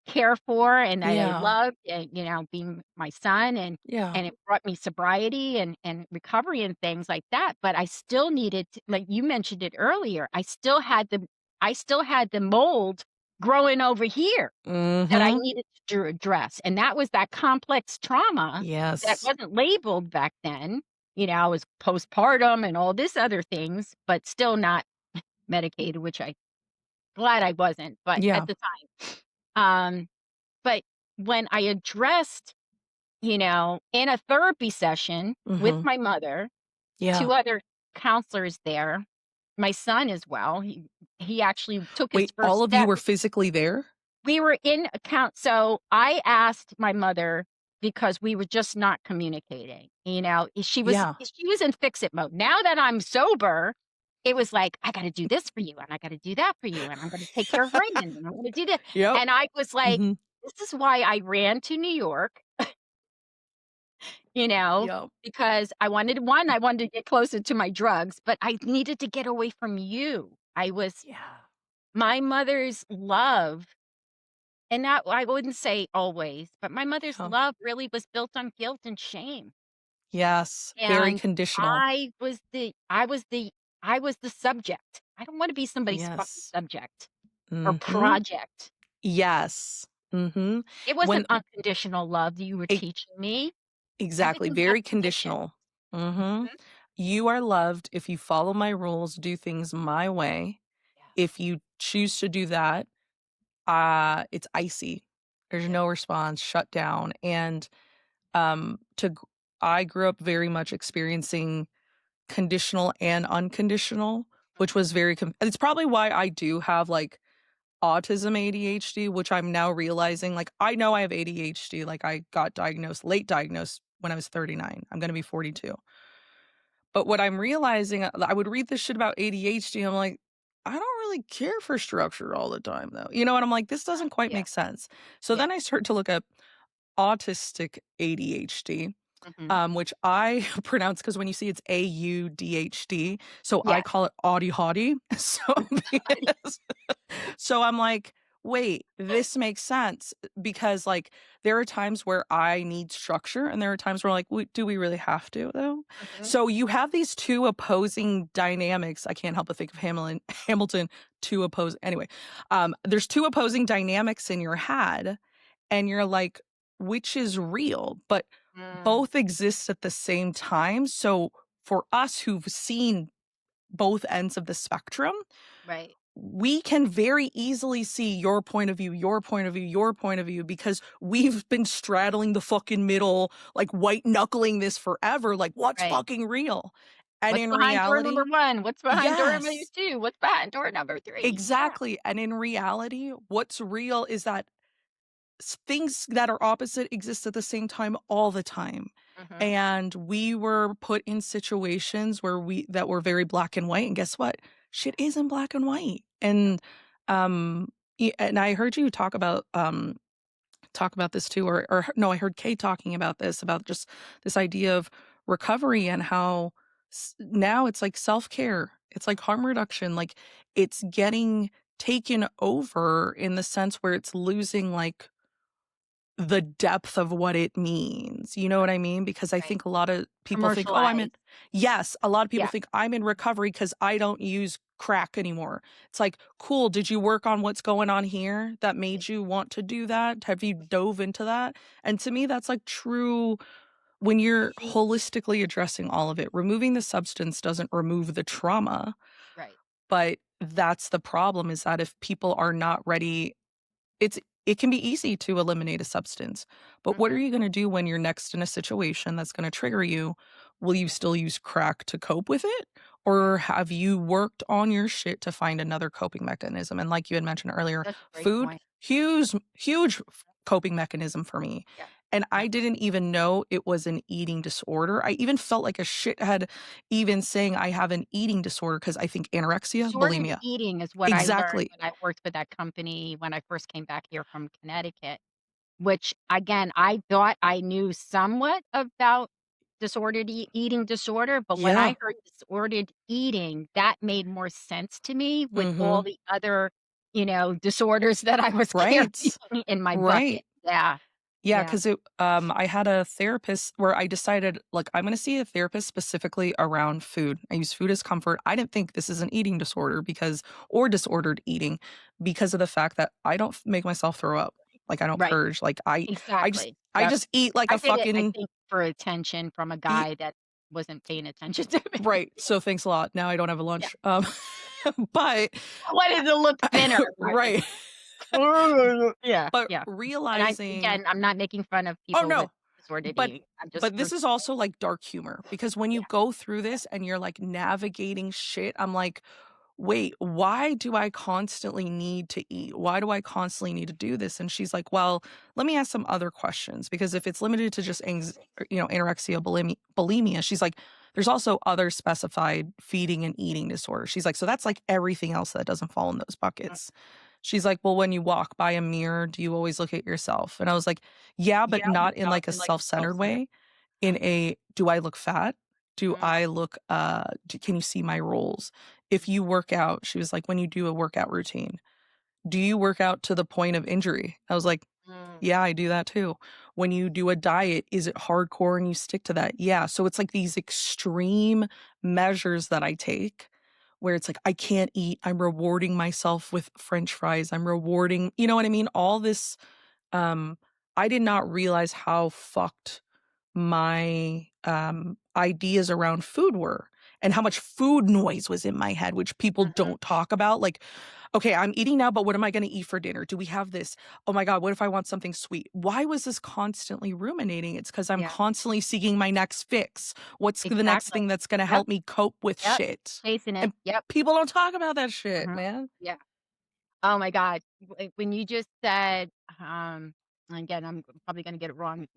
care for and that I Yeah. loved, and, being my son, Yeah. and it brought me sobriety and recovery and things like that. But I still needed to, like you mentioned it earlier, I still had the mold growing over here that I Mhm. needed to address, and that was that complex trauma that Yes. wasn't labeled back then. I was postpartum and all this other things, but still not medicated, which I glad I wasn't, but Yeah. at the time. Um, but when I addressed, in a therapy session with Mhm. my mother, Yeah. 2 other counselors there, my son as well, he actually took his Wait, first all of you step. were physically there? We were in account, so I asked my mother, because we were just not communicating, you know? Yeah. She was in fix-it mode. Now that I'm sober, it was like, "I gotta do this for you, and I gotta do that for you, and I'm gonna take care of Raymond, and I'm gonna do this." Yep. And I was like, Mhm. "This is why I ran to New York," you know, Yep. because I wanted to get closer to my drugs, but I needed to get away from you. Yeah. My mother's love, and that I wouldn't say always, but my mother's Yeah. love really was built on guilt and shame. Yes. Very And conditional. I was the I was the I was the subject. I don't wanna be somebody's fucking Yes. subject or Mhm. project. Yes. Mhm. It When wasn't unconditional love that you were e teaching me. exactly, Everything had very condition. conditional. Mhm. Mhm. You are loved if you follow my rules, do things my way. Yeah, If you choose to do that, it's icy. There's yeah, no response, shut down, and, to g I grew up very much experiencing conditional and unconditional, which was very it's probably why I do have, like, autism ADHD, which I'm now realizing, like, I know I have ADHD, like, I got late diagnosed when I was 39. I'm gonna be 42. But what I'm realizing, I would read this shit about ADHD, I'm like, I don't really care for structure all the time, though, you know, and I'm like, "This doesn't quite yeah, make sense." So yeah. then I start to look up autistic ADHD, Mhm. which I pronounce because when you see it's AUDHD, so I Yes. call it Audie Haughty. So because so I'm like, "Wait, this makes sense," because, like, there are times where I need structure, and there are times where, like, do we really have to, though?" Mhm. So you have these 2 opposing dynamics. I can't help but think of Hamilton, 2 anyway, there's 2 opposing dynamics in your head, and you're like, "Which is real?" But Mm, both exist at the same time, so for us who've seen both ends of the spectrum, right, we can very easily see your point of view, your point of view, your point of view, because we've been straddling the fucking middle, like white knuckling this forever, like what's right. fucking real? And What's in behind door number reality, 1? What's behind door number yes, 2? What's behind door number 3? Yeah. exactly. And in reality, what's real is that things that are opposite exist at the same time all the time. Mhm. And we were put in situations where we that were very black and white. And guess what? Shit isn't black and white. No. Um and I heard you talk about this too, or no, I heard Kay talking about this, about just this idea of recovery and how now it's like self-care. It's like harm reduction. Like it's getting taken over in the sense where it's losing like the depth of what it means, you know what Right, I mean? Because I right. think a lot of people think, "Oh, I'm in." Commercialized. Yes, a lot of people Yeah. think, "I'm in recovery because I don't use crack anymore." It's like, "Cool, did you work on what's going on here that Right. made you want to do that? Have you Mhm. dove into that?" And to me, that's, like, true when you're You holistically addressing all of it. Removing the substance doesn't remove the trauma, right. but that's the problem, is that if people are not ready, it's it can be easy to eliminate a substance, but what are Mhm. you gonna do when you're next in a situation that's gonna trigger you? Will you Yeah. still use crack to cope with it? Mm. Or have you worked on your shit to find another coping mechanism? And like you had mentioned earlier, That's a great food, point. huge coping mechanism for me. Yeah. And I Yeah. didn't even know it was an eating disorder. I even felt like a shithead even saying I have an eating disorder because I think anorexia, Disordered bulimia. eating is what I learned Exactly. when I worked with that company when I first came back here from Connecticut, which, again, I thought I knew somewhat about disordered eating disorder, but when Yeah. I heard disordered eating, that made more sense to me with all Mhm. the other, disorders that I was carrying Right. in my bucket. Right. Yeah. Yeah, Yeah. because I had a therapist where I decided, like, I'm gonna see a therapist specifically around food. I use food as comfort. I didn't think this is an eating disorder because or disordered eating because of the fact that I don't make myself throw up. Like, I don't Right. purge. Like, I just Exactly. I Yep. just eat like I a did it, I fucking think, for attention from a eat guy that wasn't paying attention to me. right, so thanks a lot. Now I don't have a Yeah. lunch. But I wanted to look thinner. I was right. yeah, But yeah. And realizing I'm not making fun of oh, people with no. disordered But eating. I'm just but this is repeating. also, like, dark humor because when you Yeah, go through yeah, this and you're, like, navigating shit, I'm like, "Wait, why do I constantly need to eat? Why do I constantly need to do this?" And she's like, "Well, let me ask some other questions because if it's limited to just anorexia, bulimia," she's like, "There's also other specified feeding and eating disorders." She's like, "So that's like everything else that doesn't fall in those Mm, buckets." She's like, "Well, when you walk by a mirror, do you always look at yourself?" And I was like, "Yeah, but yeah, but not in not like a in, like, a self-centered self-centered. way. In a, do I look fat? Do Mm, I look, can you see my rolls? If you work out," she was like, "when you do a workout routine, do you work out to the point of injury?" I was like, mm, "Yeah, I do that too." "When you do a diet, is it hardcore and you stick to that?" "Yeah." So it's like these extreme measures that I take where it's like, I can't eat, I'm rewarding myself with french fries, I'm rewarding, you know what I mean? All this, um, I did not realize how fucked my, ideas around food were and how much food noise was in my head, which people mhm, don't talk about. Like, "Okay, I'm eating now, but what am I gonna eat for dinner? Do we have this? Oh my god, what if I want something sweet?" Why was this constantly ruminating? It's because 'cause I'm yeah, constantly seeking my next fix. What's the next exactly. thing that's gonna Yep, help me cope with yep, shit? chasing it, And yep, people don't talk about that shit, mhm, man. yeah. Oh my god, when you just said, again, I'm probably gonna get it wrong,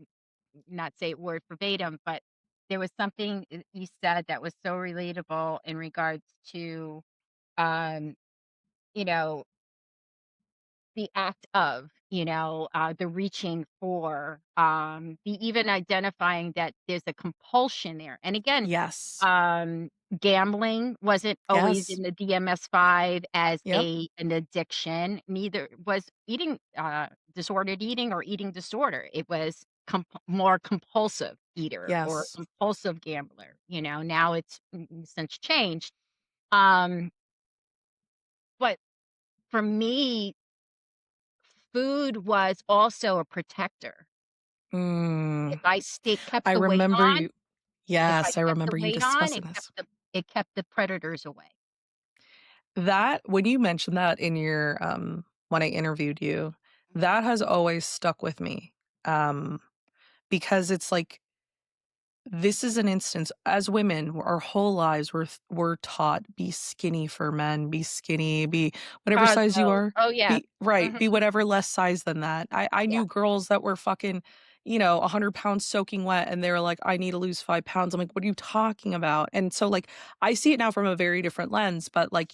not say it word verbatim, but there was something you said that was so relatable in regards to, um, you know, the act of, the reaching for, the even identifying that there's a compulsion there. And again, Yes. um, gambling wasn't always Yes. in the DMS-5 as Yep. an addiction, neither was eating, disordered eating or eating disorder. It was more compulsive eater or Yes. compulsive gambler, now it's since changed. Um, but for me, food was also a protector. If Mm. I kept I the weight remember on you if I Yes, I kept the remember you weight on, discussing this. it kept the predators away. That when you mentioned that in your, when I interviewed you, Mhm. that has always stuck with me, um, because it's like, this is an instance as women, our whole lives we're taught, "Be skinny for men, be skinny, be whatever size you Cosmos. are, Oh, yeah. be" right, Mhm. "be whatever less size than that." I Yeah. knew girls that were fucking, 100 pounds soaking wet, and they were like, "I need to lose 5 pounds." I'm like, "What are you talking about?" And so, like, I see it now from a very different lens, but, like,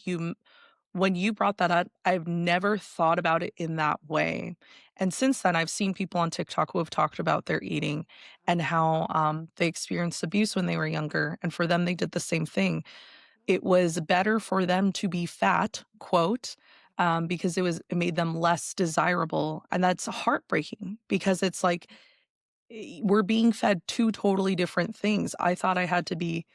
when you brought that up, I've never thought about it in that way. And since then, I've seen people on TikTok who have talked about their eating and how they experienced abuse when they were younger. And for them, they did the same thing. It was better for them to be fat, quote, because it made them less desirable. And that's heartbreaking because it's like we're being fed two totally different things. I thought I had to be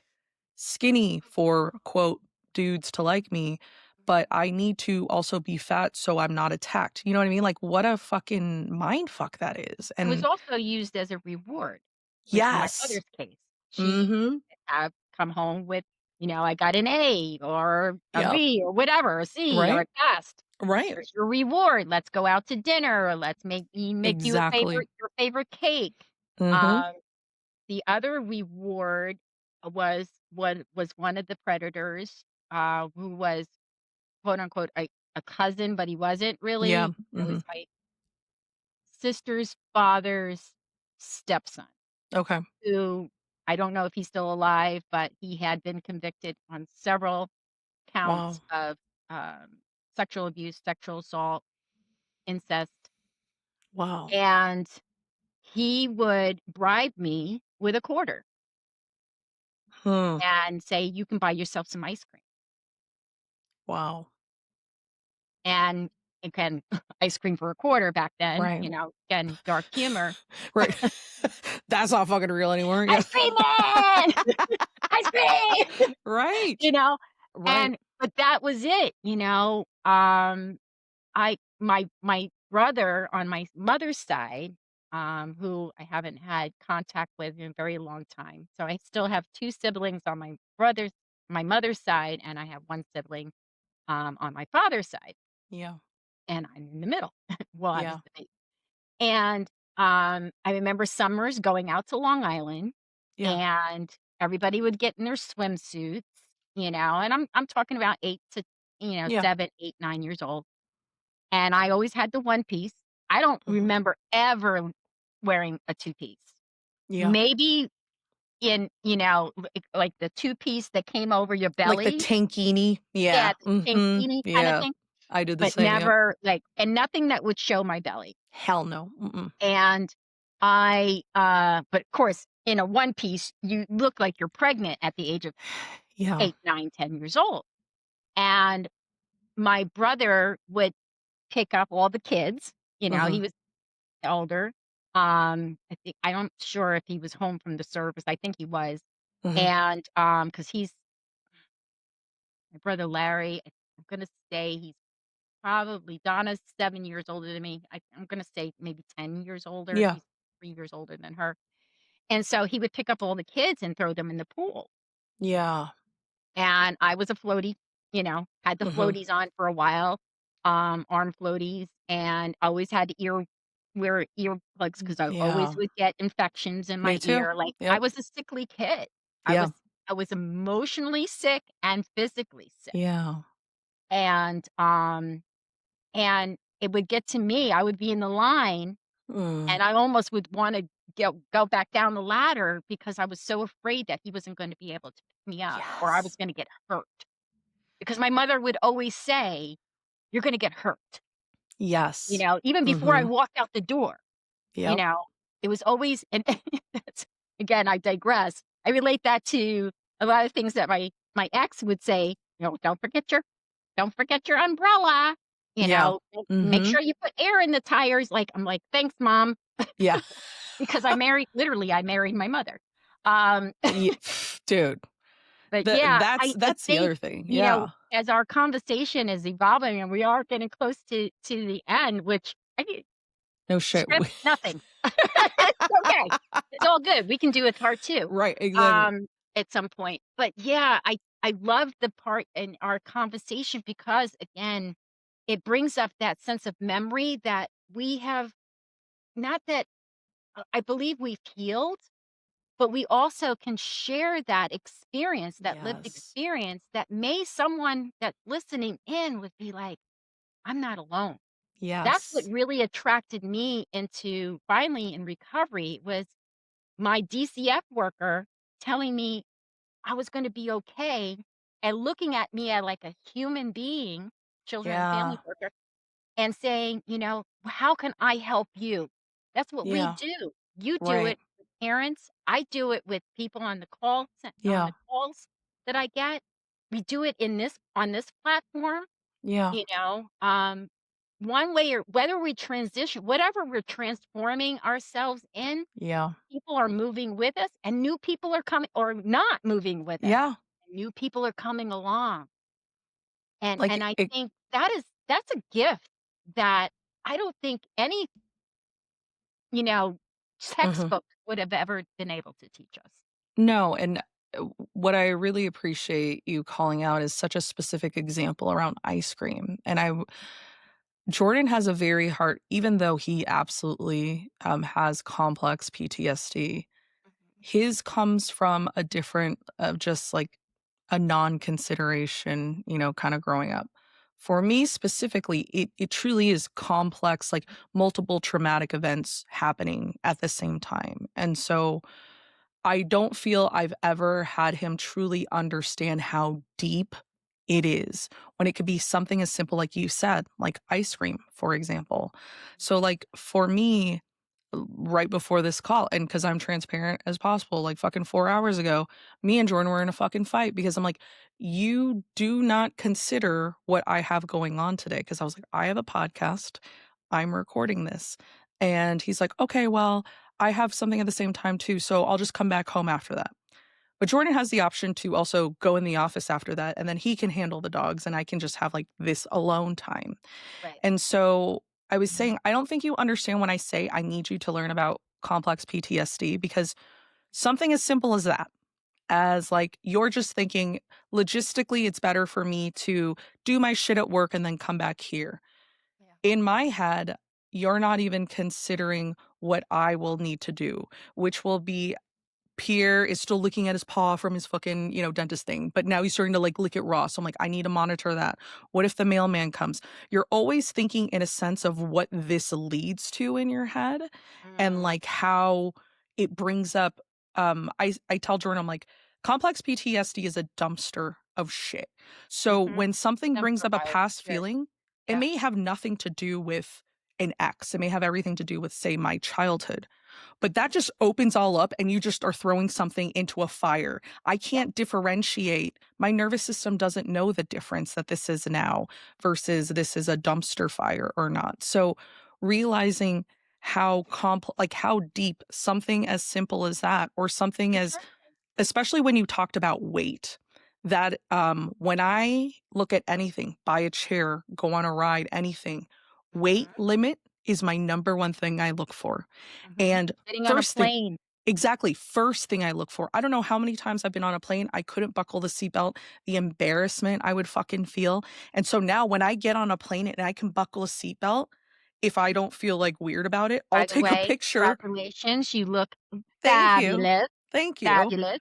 skinny for, quote, dudes to like me, but I need to also be fat so I'm not attacked. You know what I mean? Like, what a fucking mind fuck that is. It was And also used as a reward, which in my yes. mother's case, she Mhm. have come home with, I got an A or a Yep. B or whatever, a C or Right? a passed. Right. Here's your reward. Let's go out to dinner, or let's make you a Exactly. your favorite cake. Mhm. Um, the other reward was one of the predators, who was quote unquote a cousin, but he wasn't Yeah. really. It was Mhm. my sister's father's stepson, Okay. who I don't know if he's still alive, but he had been convicted on several Wow. counts of, um, sexual abuse, sexual assault, incest, Wow. and he would bribe me with a quarter Hmm. and say, "You can buy yourself some ice cream." Wow. And again, ice cream for a quarter back then, Right. again, dark humor. Right. That's not fucking real anymore. Yeah. "Ice cream man! Ice cream!" Right. You know? Right. And but that was it, my brother on my mother's side, who I haven't had contact with in a very long time. So I still have 2 siblings on my mother's side, and I have 1 sibling, on my father's side, Yeah. and I'm in the middle. Well, I was Yeah. the baby. And, I remember summers going out to Long Island, Yeah. and everybody would get in their swimsuits, and I'm talking about 8 to Yeah. 7, 8, 9 years old, and I always had the one piece. I don't Mhm. remember ever wearing a two-piece. Yeah. Maybe in, like the two-piece that came over your Like the belly. tankini. Yeah, Yeah. the Mhm. tankini kinda Yeah. thing, I did the but same, yep. never, like, and nothing that would show my belly. Hell no. Mm-mm. And but of course, in a one piece, you look like you're pregnant at the age of Yeah. 8, 9, 10 years old. And my brother would pick up all the kids, he Mhm. was older. I'm sure if he was home from the service, I think he was. Mhm. And, because he's my brother Larry, I'm gonna say he's probably Donna's 7 years older than me. I'm gonna say maybe 10 years older. Yeah. He's 3 years older than her. And so he would pick up all the kids and throw them in the pool. Yeah. And I was a floaty, had the Mhm. floaties on for a while, arm floaties, and always had to wear earplugs because I always Yeah. would get infections in Me my too. ear. Like, I Yep. was a sickly kid. I Yeah. was I was emotionally sick and physically sick. Yeah. And, it would get to me, I would be in the line, Mm. and I almost would wanna go back down the ladder because I was so afraid that he wasn't gonna be able to pick me up or I was Yes. gonna get hurt. Because my mother would always say, "You're gonna get hurt," Yes. even before I Mhm. walked out the door, you Yep. know? It was always and that's again, I digress. I relate that to a lot of things that my ex would say, don't forget your umbrella," Yeah. "Make Mhm. sure you put air in the tires," like, I'm like, "Thanks, mom," Yeah. because I married my mother. Ye dude, But yeah, I that's the think, other thing. Yeah. as our conversation is evolving and we are getting close to the end, which I need No shit. script, nothing. It's okay. It's all good. We can do a part 2, Right, exactly. um, at some point. But yeah, I love the part in our conversation because, again, it brings up that sense of memory that we have not that I believe we've healed, but we also can share that experience, that lived Yes. experience that may someone that's listening in would be like, "I'm not alone." That's what Yes. really attracted me into finally in recovery was my DCF worker telling me I was gonna be okay and looking at me as like a human being, children and family Yeah. worker, and saying, "How can I help you?" That's what we Yeah. do. You do Right. it with parents. I do it with people on Yeah. the calls that I get. We do it in this on this platform, Yeah. you know. One way or whether we transition, whatever we're transforming ourselves in, Yeah. people are moving with us and new people are coming or not moving with us. Yeah. New people are coming along. And Like, I it think that's a gift that I don't think any, you know, Mhm. textbook would have ever been able to teach us. No, and, what I really appreciate you calling out is such a specific example around ice cream, and Jordan has a very hard even though he absolutely, has complex PTSD, Mhm. his comes from a different of just, like, a non-consideration, kinda growing up. For me specifically, it truly is complex, like, multiple traumatic events happening at the same time, and so I don't feel I've ever had him truly understand how deep it is when it could be something as simple like you said, like ice cream, for example. So, like, for me, right before this call, and because 'cause I'm transparent as possible, like, fucking 4 hours ago, me and Jordan were in a fucking fight because I'm like, "You do not consider what I have going on today. Because I was like, "I have a podcast. I'm recording this." And he's like, "Okay, well, I have something at the same time too, so I'll just come back home after that." But Jordan has the option to also go in the office after that, and then he can handle the dogs, and I can just have, like, this alone time. Right. And so, I was saying, I don't think you understand when I say I need you to learn about complex PTSD because something as simple as that, as, like, you're just thinking, "Logistically, it's better for me to do my shit at work and then come back here." Yeah. In my head, you're not even considering what I will need to do, which will be Pierre is still looking at his paw from his fucking, dentist thing, but now he's starting to, like, lick it raw, so I'm like, "I need to monitor that. What if the mailman comes?" You're always thinking in a sense of what this leads to in your head and, Mm, like, how it brings up, I tell Jordan, I'm like, "Complex PTSD is a dumpster of shit." So mhm. when something brings up a Sympathize. past Good. feeling, it Yeah. may have nothing to do with an ex, it may have everything to do with, say, my childhood. But that just opens all up and you just are throwing something into a fire. I Yeah. can't differentiate. My nervous system doesn't know the difference that this is now versus this is a dumpster fire or not. So realizing how like how deep something as simple as that or something as Exactly. especially when you talked about weight, that, when I look at anything, buy a chair, go on a ride, anything, weight Mhm, limit is my number one thing I look for. mhm. And Sitting on a first thing plane. exactly, first thing I look for. I don't know how many times I've been on a plane, I couldn't buckle the seatbelt, the embarrassment I would fucking feel. And so now when I get on a plane and I can buckle a seatbelt, if I don't feel, like, weird about it, I'll By the take a way, picture. congratulations, you look Thank you. fabulous, Thank you. fabulous.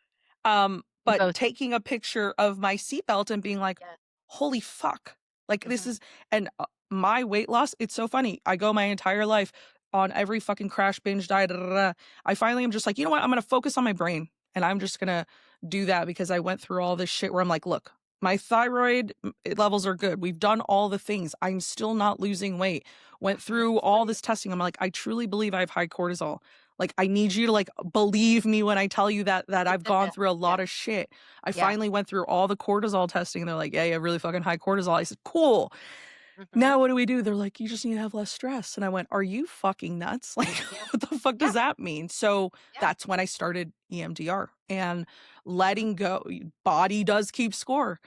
You But both taking a picture of my seatbelt and being like, yes. "Holy fuck." Like, this Mhm. is and, my weight loss, it's so funny. I go my entire life on every fucking crash binge diet, da, da, da. I finally am just like, "You know what? I'm gonna focus on my brain, and I'm just gonna do that," because I went through all this shit where I'm like, "Look, my thyroid, levels are good. We've done all the things. I'm still not losing weight. Went through all Great. this testing." I'm like, "I truly believe I have high cortisol. Like, I need you to, like, believe me when I tell you that I've gone through a Yeah, lot of shit." I yeah. finally went through all the cortisol testing, and they're like, "Yeah, you have really fucking high cortisol." I said, "Cool. Mhm. Now what do we do?" They're like, "You just need to have less stress." And I went, "Are you fucking nuts? Like, Yeah, what the fuck yeah, does that mean?" So, yeah. that's when I started EMDR and Mhm. letting go. Body does keep score.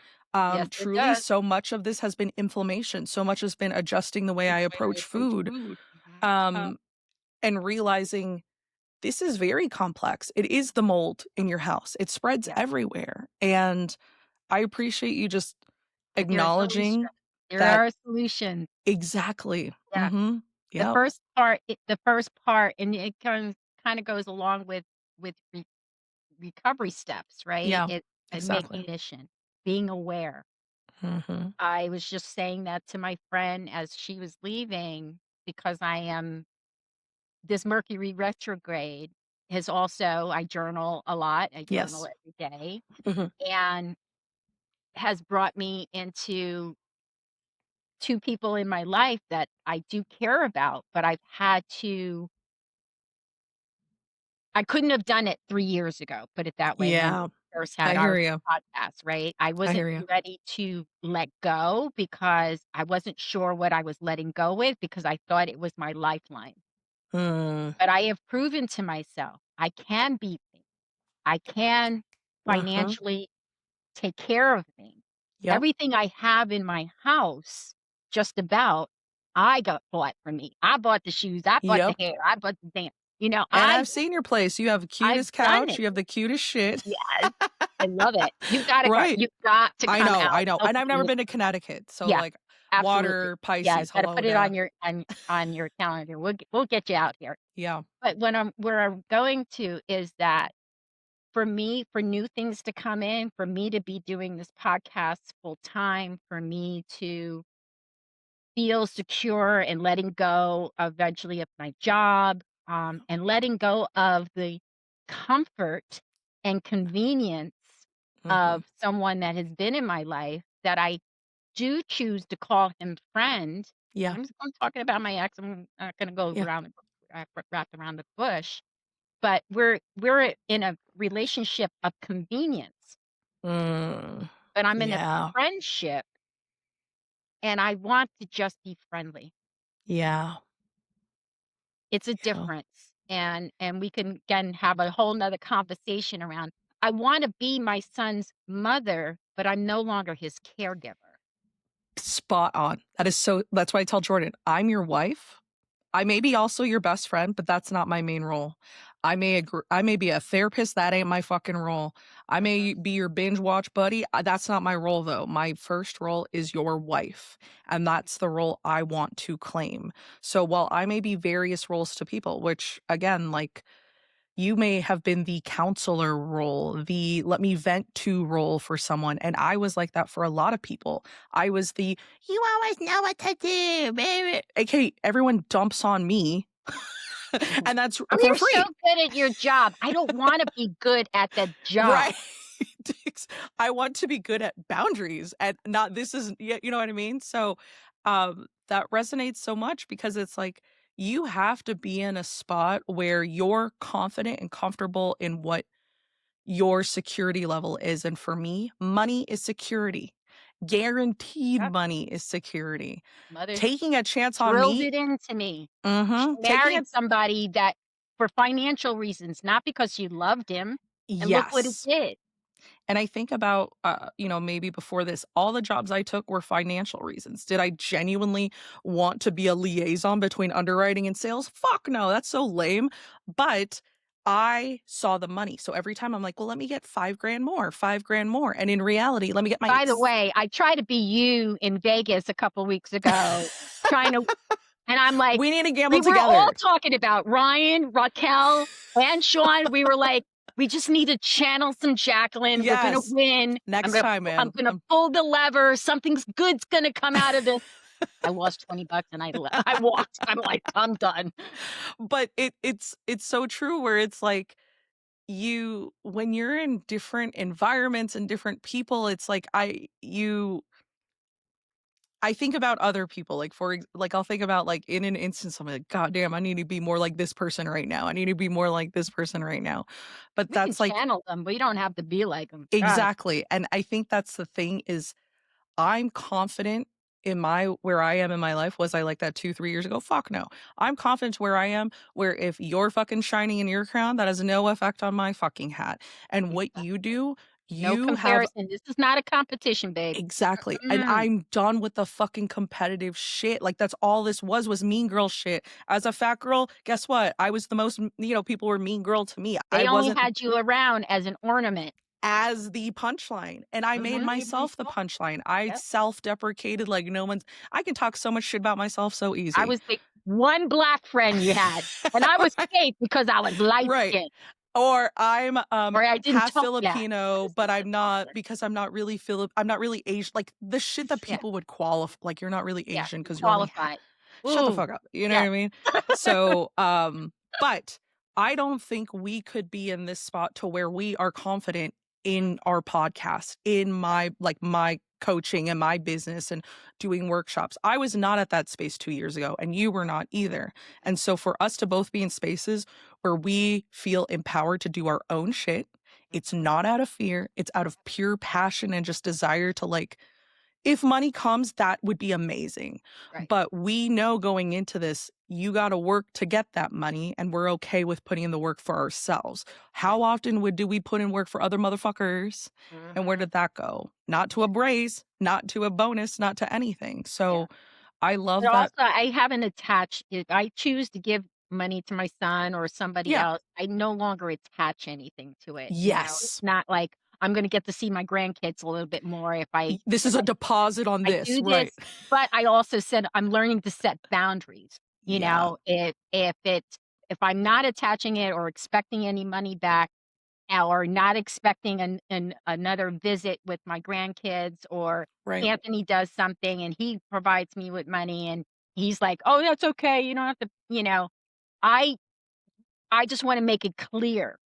Yes, it Truly, does. so much of this has been inflammation. So much has been adjusting the way It's I the way I approach approach food, food. um, and realizing this is very complex. It is the mold in your house. It spreads Yeah, everywhere, and I appreciate you just but there are solutions. acknowledging There that. are solutions. Exactly. Yeah. Mhm. The Yep. first part the first part and it kinda goes along with recovery steps, right? Yeah. It Exactly. recognition, being aware. Mhm. I was just saying that to my friend as she was leaving because I am this Mercury retrograde has also I journal a lot. I journal Yes. every day Mhm. and has brought me into 2 people in my life that I do care about, but I couldn't have done it 3 years ago, put it that way, when Yeah. we first I had hear our you. podcast, right? I I wasn't hear you. ready to let go because I wasn't sure what I was letting go with because I thought it was my lifeline. Mm. But I have proven to myself I can beat things. I can Uh-huh. financially take care of things. Yep. Everything I have in my house, just about, I got bought for me. I bought the shoes, I bought the Yep. hair, I bought the dance. You know, And I've seen your place. You have the I've cutest done couch. it. You have the cutest shit. Yes, I love it. You gotta go. Right. You've got to I come know, out. I know. Tell And I've people never listen been to to that. Connecticut. So, Yeah, like, absolutely. water, Yeah, Pisces, gotta hello put it to on your calendar. We'll get you out here. yeah. But where I'm going to is that for me, for new things to come in, for me to be doing this podcast full time, for me to feel secure and letting go eventually of my job, and letting go of the comfort and convenience Mhm. of someone that has been in my life that I do choose to call him friend. Yeah. I'm talking about my ex. I'm not going to go Yeah. around wrapped around the bush, but we're in a relationship of convenience, Mm. but I'm in a Yeah. friendship and I want to just be friendly. Yeah. It's a Yeah. difference, and we can, again, have a whole 'nother conversation around, I wanna be my son's mother, but I'm no longer his caregiver. Spot on. That is so that's why I tell Jordan, I'm your wife. I may be also your best friend, but that's not my main role. I may be a therapist, that ain't my fucking role. I Mhm, may be your binge watch buddy, that's not my role though. My first role is your wife, and that's the role I want to claim. So while I may be various roles to people, which again, like You may have been the counselor role, the let me vent to role for someone. And I was like that for a lot of people. I was the you always know what to do, baby. Okay, everyone dumps on me. Mhm. And that's Oh, for you're so free. good at your job. I don't wanna be good at the Right. job. I want to be good at boundaries and not this is yeah, you know what I mean? So that resonates so much because it's like you have to be in a spot where you're confident and comfortable in what your security level is. And for me, money is security. Guaranteed Yep, money is security. mother Taking a chance on drilled me, it into me. She mhm, taking a married somebody that for financial reasons, not because she loved him, and look what it yes. did. And I think about, maybe before this, all the jobs I took were financial reasons. Did I genuinely want to be a liaison between underwriting and sales? Fuck no, that's so lame. But I saw the money. So every time I'm like, well, let me get 5 grand more, 5 grand more. And in reality, let me get my. By the way, I tried to be you in Vegas a couple weeks ago, trying to and I'm like We need to we gamble were all together. talking about Ryan, Raquel, and Sean. We were like, "We just need to channel some Jaclyn. We're gonna Yes. win. Next time, I'm man. gonna pull the lever. Something's good's gonna come out of this." I lost 20 bucks and I walked. I'm like, "I'm done." But it's so true where it's like you when you're in different environments and different people, it's like I think about other people, like, I'll think about, like, in an instance, I'm like, "God damn, I need to be more like this person right now. I need to be more like this person right now." But We can that's, like channel them. We don't have to be like them. Trust. exactly, and I think that's the thing is I'm confident in my where I am in my life. Was I like that 2, 3 years ago? Fuck no. I'm confident where I am, where if you're fucking shining in your crown, that has no effect on my fucking hat, and what you Exactly. do, No you have comparison. This is not a competition, babe. exactly, and Mm. I'm done with the fucking competitive shit, like, that's all this was mean girl shit. As a fat girl, guess what? I was the most people were mean girl to me. I They only wasn't had you around as an ornament. as the punchline, and I made Mhm. myself the punchline. I Yep. self-deprecated like no one's I can talk so much shit about myself so I easy. was the one black friend you had, and I was safe because I was light Right. skinned, Or I'm, or I didn't half talk that. I Filipino, just but didn't I'm talk not that. because I'm not really Asian, like, the shit that Yeah, people would qualify like, "You're not really yeah, Asian you because you're only ha" qualified. shut the Ooh, fuck up, you know what yes. I mean? So, but I don't think we could be in this spot to where we are confident Mm, in our podcast, in yeah, my coaching and my business and doing workshops. I was not at that space 2 years ago, and you were not either. yeah, And so for us to both be in spaces where we feel empowered to do our own shit, it's mhm, not out of fear, it's out of pure passion and just desire to like if money comes, that would be amazing. right, But we know going into this, you gotta work to get that money, and we're okay with putting in the work for ourselves. How right. often would do we put in work for other motherfuckers? And where Mhm, did that go? Not to yeah, a braise, not to a bonus, not to anything. yeah. So, I But love that. also, I haven't attached if I choose to give money to my son or somebody Yeah. else, I no longer attach anything to it, you know? Yes. It's not like I'm gonna get to see my grandkids a little bit more This if is a deposit on I this, do right. this, but I also said I'm learning to set boundaries, you Yeah. know? If I'm not attaching it or expecting any money back, or not expecting another visit with my grandkids, or Right. Anthony does something and he provides me with money and he's like, "Oh, that's okay, you don't have to," I I just wanna make it clear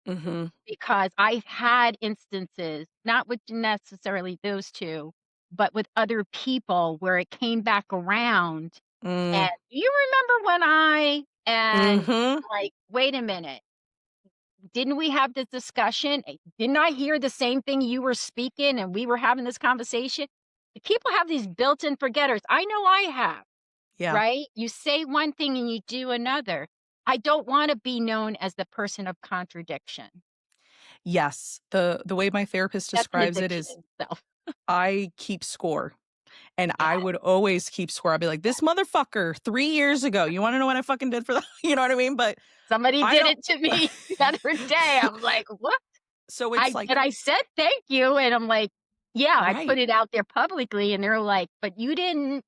Mhm. because I've had instances, not with necessarily those 2, but with other people where it came back around, Mm. and, "You remember when I," and Mhm. like, "Wait a minute. Didn't we have this discussion? Didn't I hear the same thing you were speaking and we were having this conversation?" People have these built-in forgetters. I know I have, Yeah. right? You say one thing and you do another. I don't wanna be known as the person of contradiction. Yes. The way my therapist That's an describes it addiction is in itself. I keep score. And Yeah. I would always keep score. I'd be like, "This motherfucker 3 years ago, you wanna know what I fucking did for the" you know what I mean? But Somebody I did don't it to me the other day. I'm like, "What?" so it's like I said, "Thank you," and I'm like, "Yeah, I put right. it out there publicly," and they're like, "But you didn't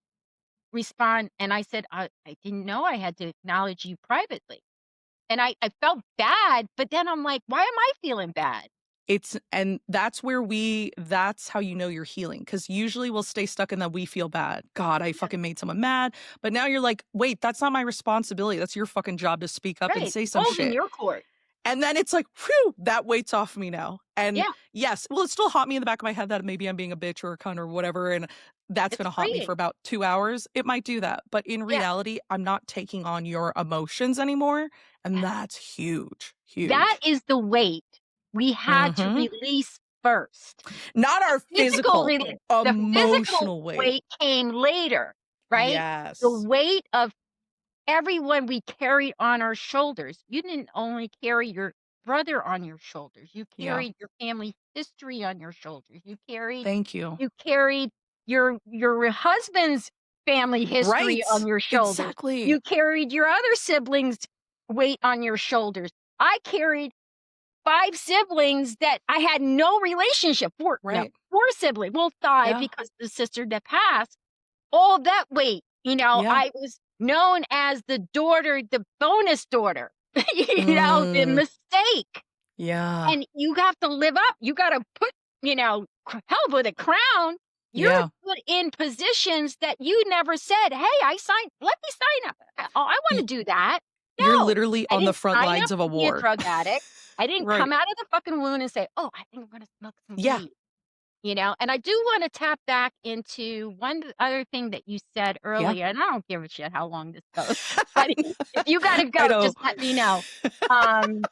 respond," and I said, I didn't know I had to acknowledge you privately." and I felt bad, but then I'm like, "Why am I feeling bad?" It's and that's how you know you're healing, because usually we'll stay stuck in that we feel bad. "God, I Yeah. fucking made someone mad," but now you're like, "Wait, that's not my responsibility, that's your fucking job to speak up and Right. say some Ball's in shit." your court. And then it's like, "Whew, that weight's off me now." And Yeah, yes, well, it still haunt me in the back of my head that maybe I'm being a bitch or a cunt or whatever, and that's it's gonna haunt me for freeing. about 2 hours. It might do that, but in Yeah. reality, I'm not taking on your emotions anymore, and Yes. that's huge, That huge. is the weight we had to Mhm. release first. Not The our physical physical, release the physical emotional weight. weight came later, right? The Yes. weight of everyone we carried on our shoulders. You didn't only carry your brother on your shoulders, you Yeah. carried your family history on your shoulders. Thank you. You carried your husband's family history on Right. your shoulders. Exactly. You carried your other siblings' weight on your shoulders. I carried 5 siblings that I had no relationship 4 no, Right. 4 siblings, well, 5 Yeah. because the sister that passed, all that weight, Yeah. I was known as the daughter, the bonus daughter, the Mm. mistake, Yeah. and you have to live up, you gotta put, hell with a crown, you're Yeah. put in positions that you never said, "Hey, let me sign up, oh, I wanna Y do that." You're No, literally I on the didn't front sign lines up of a to be a war. drug addict. I didn't Right. come out of the fucking wound and say, "Oh, I think I'm gonna smoke some Yeah. weed." And I do wanna tap back into one other thing that you said Yeah. earlier, and I don't give a shit how long this goes, but if you gotta I go, know. just let me know. Um,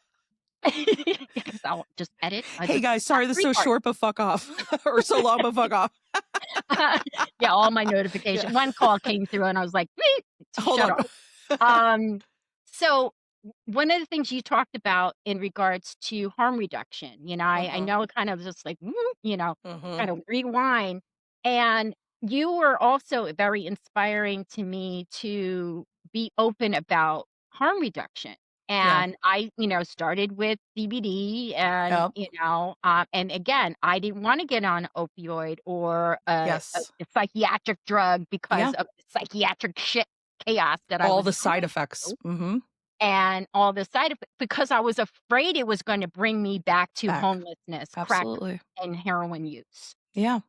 because I'll just edit. I "Hey, just guys, have sorry this is 3 so parts. short, but fuck off." Or "So long, but fuck off." Yeah, all my Yeah. one call came through and I was like, "Beep, Hold shut on. off." Um, so one of the things you talked about in regards to harm reduction, I Uh-huh. know it kind of just like, Mhm. kind of rewind. And you were also very inspiring to me to be open about harm reduction. Yeah. And I, started with CBD Yep. and again, I didn't want to get on opioid or Yes. a psychiatric drug because Yeah. of the psychiatric shit chaos that I All was the side going effects. through Mhm. and all the side effects because I was afraid it was gonna bring me back to Back. homelessness, crack Absolutely. and heroin use, Yeah.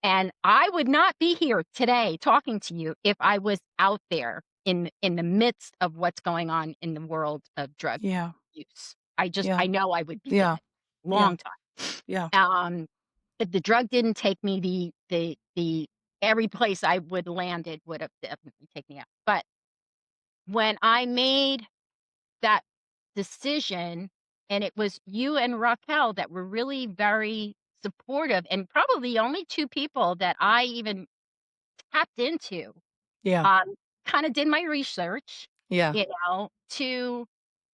and I would not be here today talking to you if I was out there in the midst of what's going on in the world of drug Yeah. use. Yeah. I know I would be Yeah. dead, Yeah. long time. Yeah. If the drug didn't take me, the every place I would landed would have definitely taken me out, but when I made that decision, and it was you and Raquel that were really very supportive and probably the only 2 people that I even tapped into, Yeah. kinda did my research, Yeah. to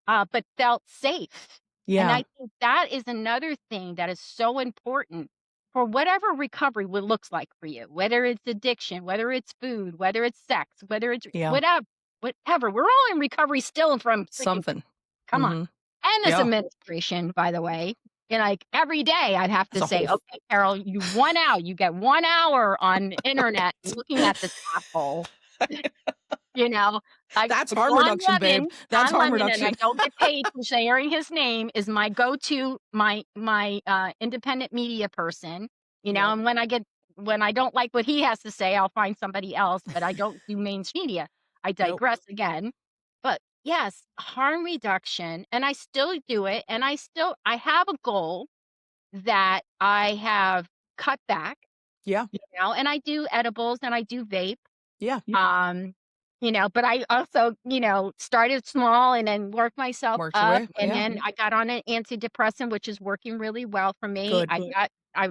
but felt safe. And Yeah. I think that is another thing that is so important for whatever recovery looks like for you, whether it's addiction, whether it's food, whether it's sex, whether it's Yeah. whatever. We're all in recovery still from freaking Something. come on. Mhm. And this Yeah. administration, by the way, like every day I'd have As to a say, whole "Okay, Carol, you get 1 hour on the internet looking at this asshole." You know, That's harm reduction, babe. That's Don harm Lemon, and I reduction. don't get paid for sharing his name, is my go-to, independent media person, Yep. and when I don't like what he has to say, I'll find somebody else, but I don't do mainstream media. I Nope. digress again. But yes, harm reduction, and I still do it, and I have a goal that I have cut back, Yeah. and I do edibles and I do vape. Yeah. Um, but I also, started small and then worked myself Worked your up, way. and Yeah. then I got on an antidepressant, which is working really well for me. Good. I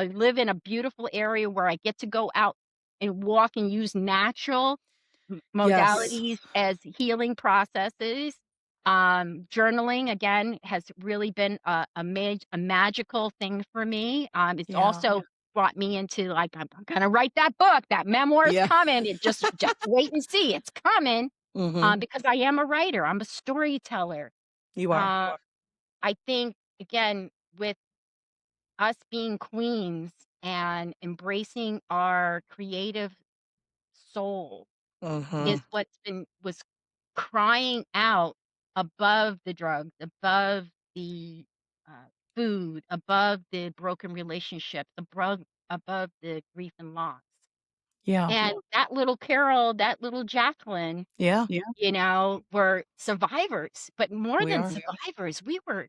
live in a beautiful area where I get to go out and walk and use natural Yes. modalities as healing processes. Journaling again has really been a magical thing for me. It's Yeah. also brought me into like I'm gonna write that book. That memoir is Yeah. coming. It just wait and see. It's coming. Mhm. Because I am a writer. I'm a storyteller. You are. Uh, I think again with us being queens and embracing our creative soul is Mhm. was crying out. above the drugs, above the, food, above the broken relationships, above the grief and loss. Yeah. And that little Carol, that little Jaclyn, Yeah. were survivors, but more We than are. survivors, we were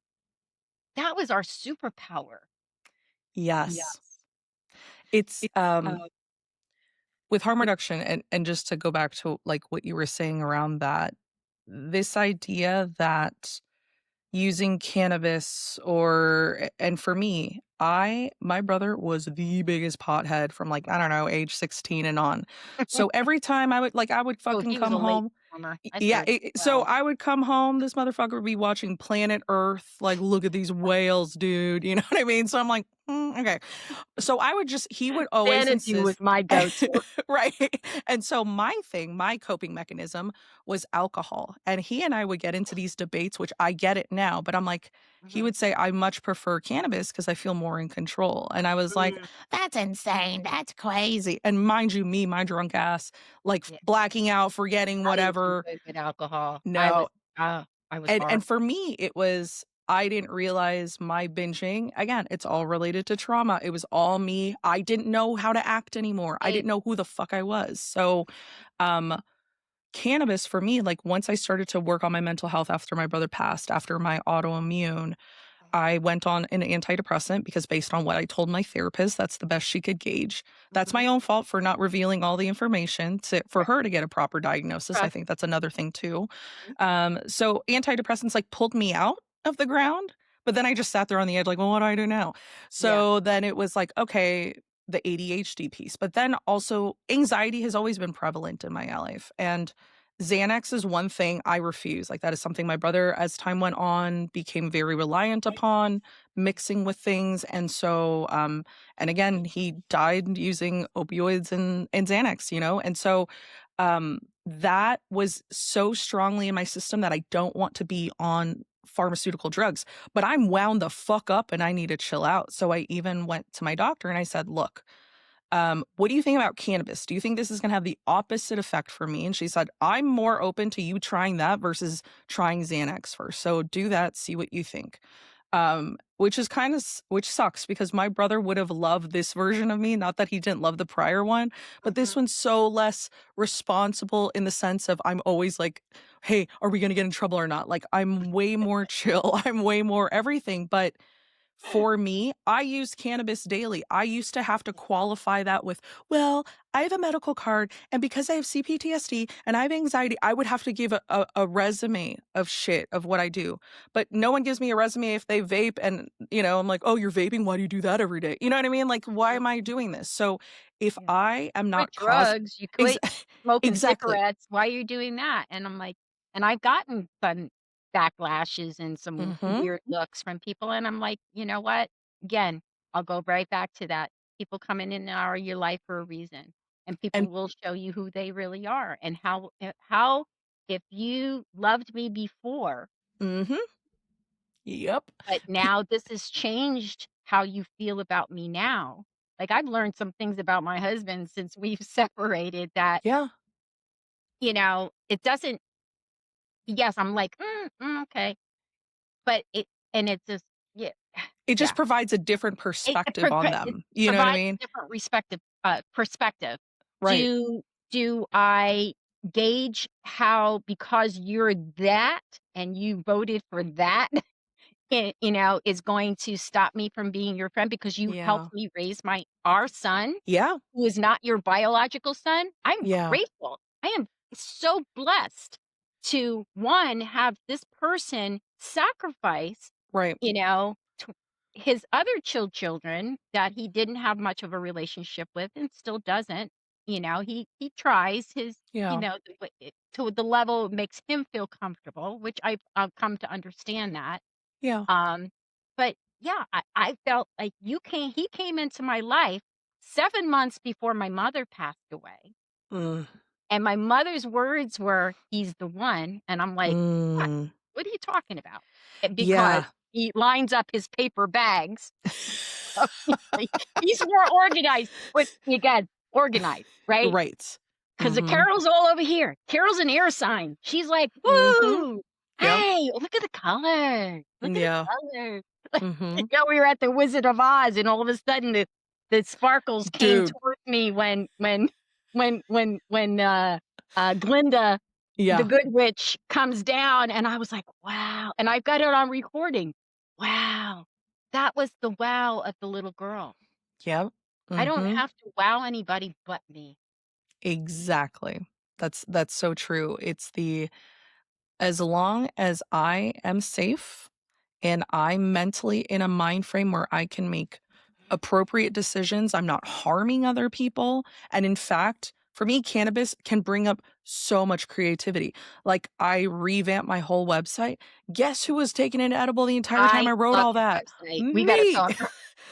that was our superpower. Yes. It's, with harm reduction and just to go back to, like, what you were saying around that, this idea that using cannabis and for me, my brother was the biggest pothead from, like, I don't know, age 16 and on. So every time I would Oh, fucking he was come a late home. bloomer. Y I yeah, started so 12. I would come home, this motherfucker would be watching Planet Earth, like, "Look at these whales, dude," you know what I mean? So I'm like, okay." So I would just he would always Xanadu was insist. my go-to. Right? And so my coping mechanism was alcohol, and he and I would get into these debates, which I get it now, but I'm like he Mhm. would say, "I much prefer cannabis because I feel more in control," and I was like, Mm, "That's insane, that's crazy," and mind you, me, my drunk ass, like, yeah, blacking out, forgetting I didn't do whatever. good with alcohol. No, I was and horrible. for me, it was I didn't realize my binging again, it's all related to trauma. It was all me. I didn't know how to act anymore. I Hey, didn't know who the fuck I was. So, um, cannabis for me, like, once I started to work on my mental health after my brother passed, after my autoimmune, I went on an antidepressant because based on what I told my therapist, that's the best she could gauge. That's mhm, my own fault for not revealing all the information for right, her to get a proper diagnosis. I trust think that's another thing too. me. So antidepressants like pulled me out of the ground, but then I just sat there on the edge like, well, what do I do now? Yeah. So then it was like, okay, the ADHD piece, but then also anxiety has always been prevalent in my life. And Xanax is one thing I refuse. Like, that is something my brother, as time went on, became very reliant upon, mixing with things. And so, and again, he died using opioids and Xanax, you know? And so, that was so strongly in my system that I don't want to be on pharmaceutical drugs, but I'm wound the fuck up and I need to chill out. So I even went to my doctor and I said, look, what do you think about cannabis? Do you think this is going to have the opposite effect for me? And she said, I'm more open to you trying that versus trying Xanax first. So do that, see what you think. Which is which sucks because my brother would have loved this version of me. Not that he didn't love the prior one, but this Mhm. one's so less responsible in the sense of I'm always like, hey, are we going to get in trouble or not? Like, I'm way more chill. I'm way more everything. But for me, I use cannabis daily. I used to have to qualify that with, well, I have a medical card, and because I have CPTSD and I have anxiety, I would have to give a resume of shit of what I do. But no one gives me a resume if they vape, and I'm like, oh, you're vaping? Why do you do that every day? You know what I mean? Like, why Mhm. am I doing this? So if Yeah. I am Quit not drugs, you ex- quit smoking exactly. cigarettes, why are you doing that? And I'm like and I've gotten some backlashes and some Hmm. weird looks from people, and I'm like, "You know what?" Again, I'll go right back to that. People coming in and out of your life for a reason, and And people will show you who they really are and how if you loved me before, hmm, yep. but now this has changed how you feel about me now. Like, I've learned some things about my husband since we've separated that Yeah. it doesn't yes, I'm like, okay," but it's just yeah, It just yeah. provides a different It perspective on it them. You know what I provides a mean? different perspective. Right. Do I gauge how because you're that and you voted for that, is going to stop me from being your friend because you helped Yeah. me raise our son? Yeah. Who is not your biological son, I'm Yeah. grateful. I am so blessed to, 1, have this person sacrifice, Right. to his other children that he didn't have much of a relationship with and still doesn't. He tries his Yeah. the way to the level it makes him feel comfortable, which I've come to understand that. Yeah. Um, but yeah, I felt like he came into my life 7 months before my mother passed away, Mm. and my mother's words were, "He's the one," and I'm like, "What? Mm. What are you talking about?" Because Yeah. he lines up his paper bags. Like, he's more organized, but again, organized, right? Right. 'Cause the Mhm. Carol's all over here. Carol's an air sign. She's like, Mhm. "Woo!" Yep. "Hey, look at the color. Look at the Yeah. color." Mhm. We were at the Wizard of Oz, and all of a sudden, the sparkles came Dude. towards me when Glinda, the Yeah. good witch, comes down, and I was like, "Wow," and I've got it on recording. Wow. That was the wow of the little girl. Yep. I don't Mhm. have to wow anybody but me. Exactly. That's so true. It's the as long as I am safe and I'm mentally in a mind frame where I can make Mhm. appropriate decisions, I'm not harming other people, and in fact, for me, cannabis can bring up so much creativity. Like, I revamped my whole website. Guess who was taking an edible the entire time I I wrote love all your that? website. We gotta Me. talk.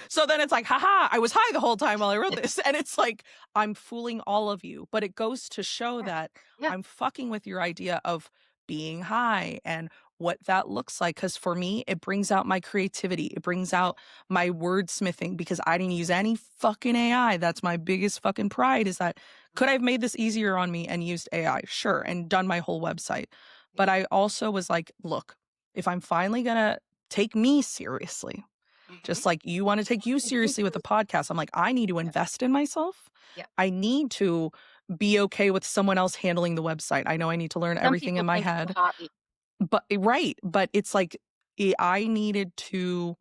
So then it's like, "Ha I was high the whole time while I wrote this," and it's like, I'm fooling all of you, but it goes to show Yeah, that yeah, I'm fucking with your idea of being high and what that looks like. Because for me, it brings out my creativity, it brings out my wordsmithing because I didn't use any fucking AI. That's my biggest fucking pride is that mhm, could I have made this easier on me and used AI? Sure, and done my whole website. yeah, But I also was like, "Look, if I'm finally gonna take me seriously, mhm. just like you wanna take you Take me seriously with the seriously. podcast," I'm like, "I need to Yeah, invest in myself. yeah. I need to be okay with someone else handling the website. I know I need to learn Some everything in people my think it's a head." hobby. But right, but it's like, I needed to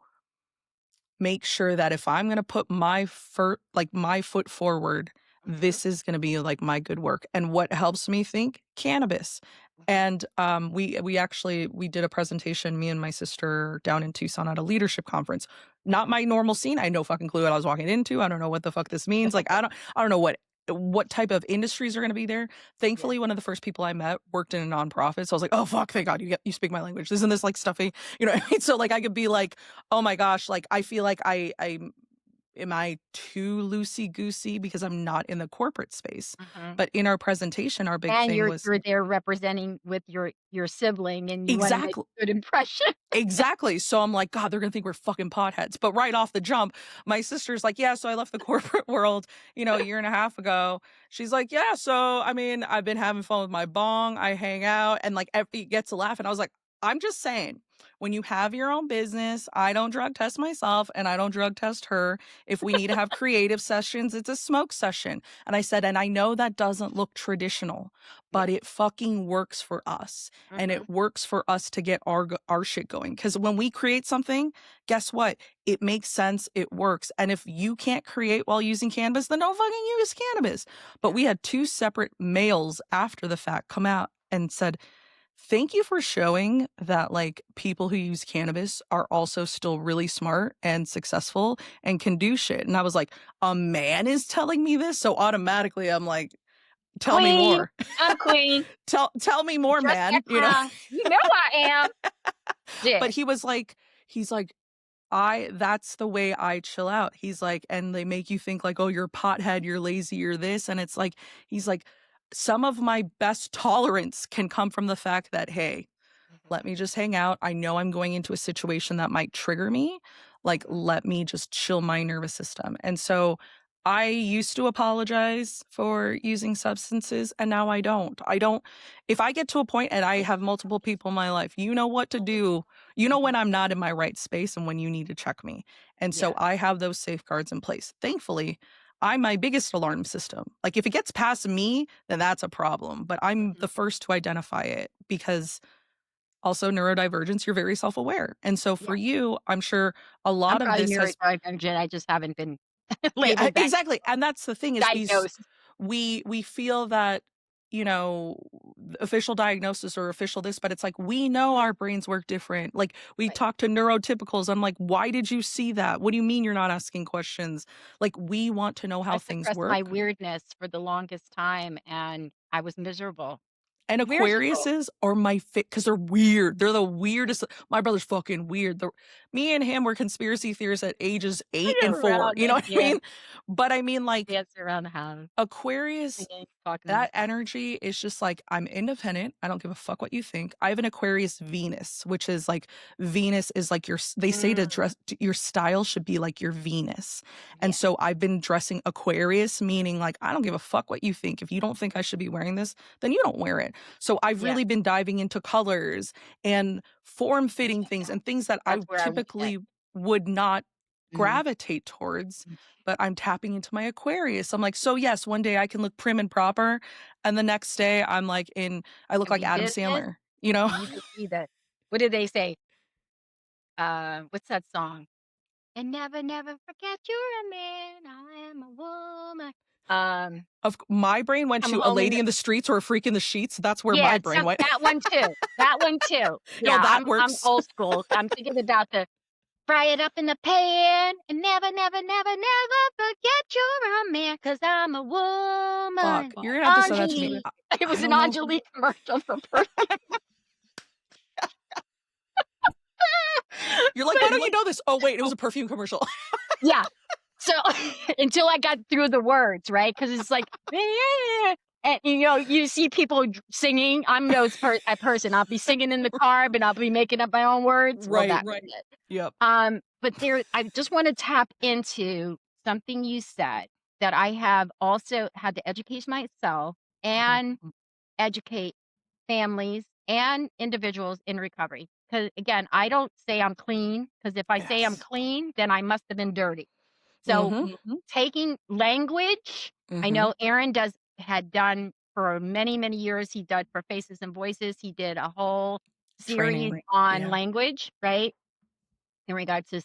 make sure that if I'm gonna put my foot forward, Mhm, this is gonna be, like, my good work, and what helps me think? Cannabis. mhm, And, we did a presentation, me and my sister, down in Tucson at a leadership conference. Not mhm. my normal scene, I had no fucking clue what I was walking into, I don't know what the fuck this means, like, I don't know what type of industries are gonna be there. Yeah, Thankfully, one of the first people I met worked in a nonprofit, so I was like, "Oh, fuck, thank God you speak my language. Isn't this, like, stuffy?" You know what I mean? So, like, I could be like, oh my gosh, like, I feel like I'm am I too loosey goosey because I'm not in the corporate space? mhm. But in our presentation, our big And thing you're was you're there representing with your sibling, and you wanna make exactly a good impression. exactly. So I'm like, God, they're gonna think we're fucking potheads. But right off the jump, my sister's like, yeah, so I left the corporate world, a year and a half ago. She's like, yeah, so I mean, I've been having fun with my bong. I hang out and like every gets a laugh. And I was like, I'm just saying, when you have your own business, I don't drug test myself and I don't drug test her. If we need to have creative sessions, it's a smoke session. And I said, and I know that doesn't look traditional, Yeah, but it fucking works for us and mhm, it works for us to get our shit going. Because when we create something, guess what? It makes sense. It works. And if you can't create while using cannabis, then don't fucking use cannabis. But yeah, we had two separate males after the fact come out and said, "Thank you for showing that like people who use cannabis are also still really smart and successful and can do shit." And I was like, a man is telling me this, so automatically I'm like, tell me queen, more. I'm queen. Tell me more, Dress that man. crown. You know I am. But Yeah, he's like, "I that's the way I chill out." He's like, "And they make you think like, oh, you're a pothead, you're lazy, you're this." And it's like he's like, "Some of my best tolerance can come from the fact that, hey, mhm, let me just hang out. I know I'm going into a situation that might trigger me. Like, mhm, let me just chill my nervous system." And so I used to apologize for using substances and now I don't. I don't if I get to a point and I have multiple people in my life, you know what to do. You know when mhm. I'm not in my right space and when you need to check me. And so Yeah, I have those safeguards in place. Thankfully, I'm my biggest alarm system. Like if it gets past me, then that's a problem, but I'm mhm, the first to identify it because also neurodivergence, you're very self-aware. And so yeah. for you, I'm sure a I'm lot of probably this has neurodivergent, I just haven't been yeah, labeled that yet, exactly. And that's the thing is diagnosed. we feel that, you know, official diagnosis or official this, but it's like we know Mhm, our brains work different. Like we right. talk to neurotypicals. I'm like, why did you see that? What do you mean you're not asking questions? Like we want to know I how things suppressed my work. weirdness for the longest time, and I was miserable. And Miserable. Aquariuses are my fit because 'cause they're weird. They're the weirdest my brother's fucking weird. The me and him were conspiracy theorists at ages 8 and 4, Around you know it, what I yeah. mean? But I mean, like, Dance around the house, Aquarius singing, talking to that myself. energy is just like, I'm independent. I don't give a fuck what you think. I have an Aquarius Venus, which is like Venus is like they say to Mm, dress your style should be like your Venus. And yeah, so I've been dressing Aquarius, meaning like, I don't give a fuck what you think. If you don't think I should be wearing this, then you don't wear it. So I've Yeah. really been diving into colors and form-fitting things and things that I That's where I went next. typically would not Mhm. gravitate towards, but I'm tapping into my Aquarius. I'm like, "So, yes, one day I can look prim and proper, and the next day I'm like I look like Heavy Adam business, Sandler," you know? and you could see that what did they say? What's that song? "And never, never forget you're a man, I am a woman." My brain went Come to A home in Lady the in the Streets or A Freak in the Sheets. That's where yeah, my some brain went. that one too, that one too. No, Yeah, that I'm works. old school. I'm thinking about the fry it up in the pan and never, never, never, never forget you're a man, 'cause I'm a Fuck, woman. you're gonna have to send that to me. Angelique. It I was an don't know. Angelique commercial for perfume. You're like, "How But don't you know this?" Oh, wait, it was a perfume commercial. yeah. So until I got through the words, right? Because it's like, and you see people singing. I'm a person. I'll be singing in the car, but I'll be making up my own words. Well, Right. that was it. Yep. But I just want to tap into something you said that I have also had to educate myself Mhm. and educate families and individuals in recovery. Because again, I don't say I'm clean. Because if I say I'm Yes. clean, then I must have been dirty. So Mhm. taking language, I Mhm. know Aaron had done for many, many years, he did for Faces and Voices, he did a whole series Training. on Yeah. language, right? In regards to,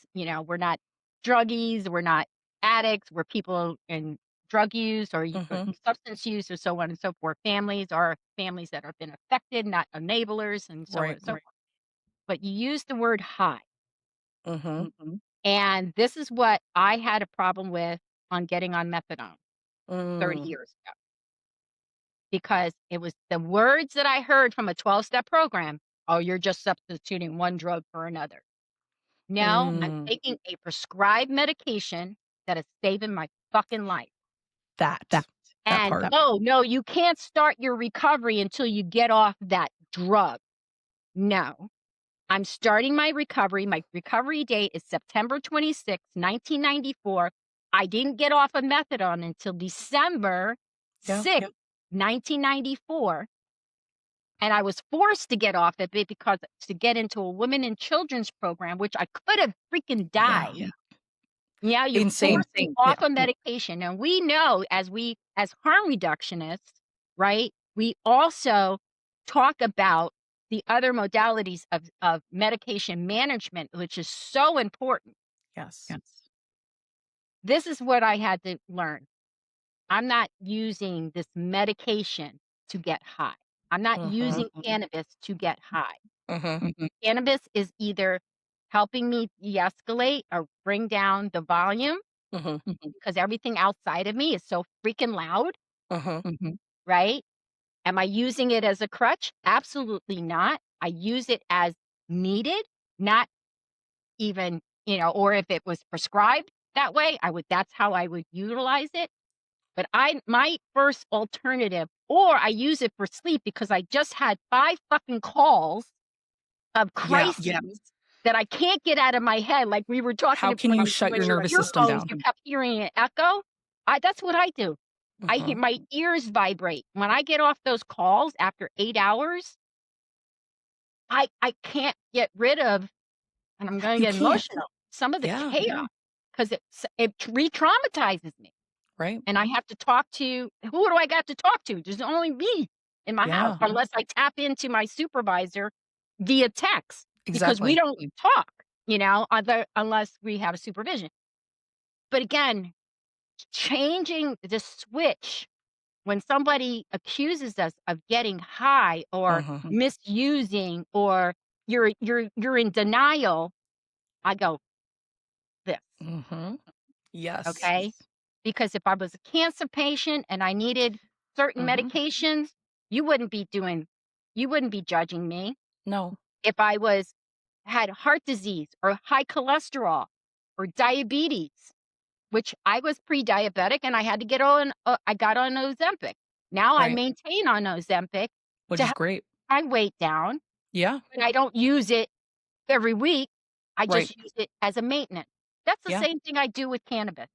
we're not druggies, we're not addicts, we're people in drug use or Mhm. substance use or so on and so forth. Families are families that have been affected, not enablers, and so on Right. and so forth. But you use the word high. Mhm. And this is what I had a problem with on getting on methadone 30 Mm. years ago, because it was the words that I heard from a 12-step program. Oh, you're just substituting one drug for another. No, I'm Mm. taking a prescribed medication that is saving my fucking life. That And part. oh, no, you can't start your recovery until you get off that drug. No, I'm starting my recovery. My recovery date is September 26, 1994. I didn't get off of methadone until December Yeah. 6th, 1994. And I was forced to get off of it because to get into a women and children's program, which I could have freaking Yeah. died. Yeah, you're Insane. forced me off of medication. And we know as harm reductionists, right? We also talk about the other modalities of medication management, which is so important. Yes. This is what I had to learn. I'm not using this medication to get high. I'm not Mhm. using cannabis to get high. Mhm. Cannabis is either helping me de-escalate or bring down the volume Mhm. because everything outside of me is so freaking loud, Mhm. right? Am I using it as a crutch? Absolutely not. I use it as needed, not even, or if it was prescribed that way, that's how I would utilize it. But my first alternative, or I use it for sleep because I just had 5 fucking calls of Yeah. crises that I can't get out of my head, like we were How talking can you shut when your your nervous system earphones, down? you kept hearing an echo. That's what I do. I hear Mhm. my ears vibrate. When I get off those calls after 8 hours, I can't get rid of, and I'm gonna You get can't. emotional, some of the Yeah. chaos, 'cause it re-traumatizes me. Right. And I have to talk to who do I got to talk to? There's only me in my house, Yeah. unless I tap into my supervisor via text, because we Exactly. don't talk, unless we have a supervision. But again, changing the switch when somebody accuses us of getting high or Mhm. misusing or you're in denial, I go, "This." Mhm. Yes. Okay? Because if I was a cancer patient and I needed certain Mhm. medications, you wouldn't be judging me. No. If had heart disease or high cholesterol or diabetes, which I was pre-diabetic and I had to I got on Ozempic. Now I Right. maintain on Ozempic Which to is have great. my weight down, Yeah. but I don't use it every week. I Right. just use it as a maintenance. That's the Yeah. same thing I do with cannabis.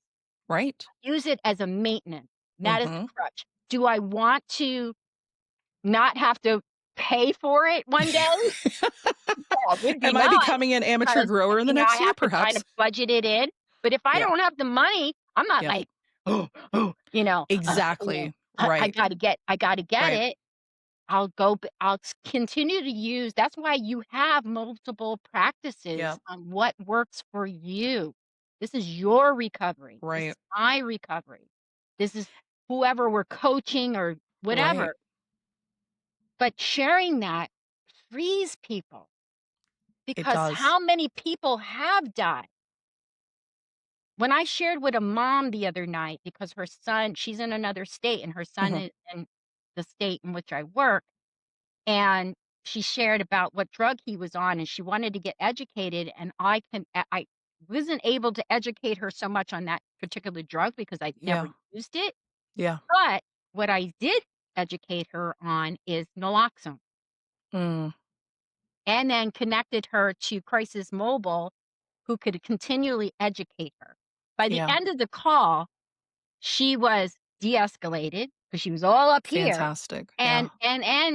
Right. Use it as a maintenance, not as a Mhm. crutch. Do I want to not have to pay for it one day? Yeah, it would be Am I nice becoming an amateur because, grower in the I next year? have to kind Perhaps. of budget it in, but if I Yeah. don't have the money, I'm not Yep. like, "Oh, oh," Exactly. Right. I gotta get Right. it." I'll continue to use that's why you have multiple practices Yep. on what works for you. This is your recovery. This Right. is my recovery. This is whoever we're coaching or Right. whatever. But sharing that frees people It because does. how many people have died? When I shared with a mom the other night because her son, she's in another state and her son Mhm. is in the state in which I work. And she shared about what drug he was on, and she wanted to get educated, and I wasn't able to educate her so much on that particular drug because I'd never Yeah. used it, Yeah. but what I did educate her on is naloxone, Mm. and then connected her to Crisis Mobile, who could continually educate her. By the Yeah. end of the call, she was de-escalated because she was all up here, Fantastic. and Yeah.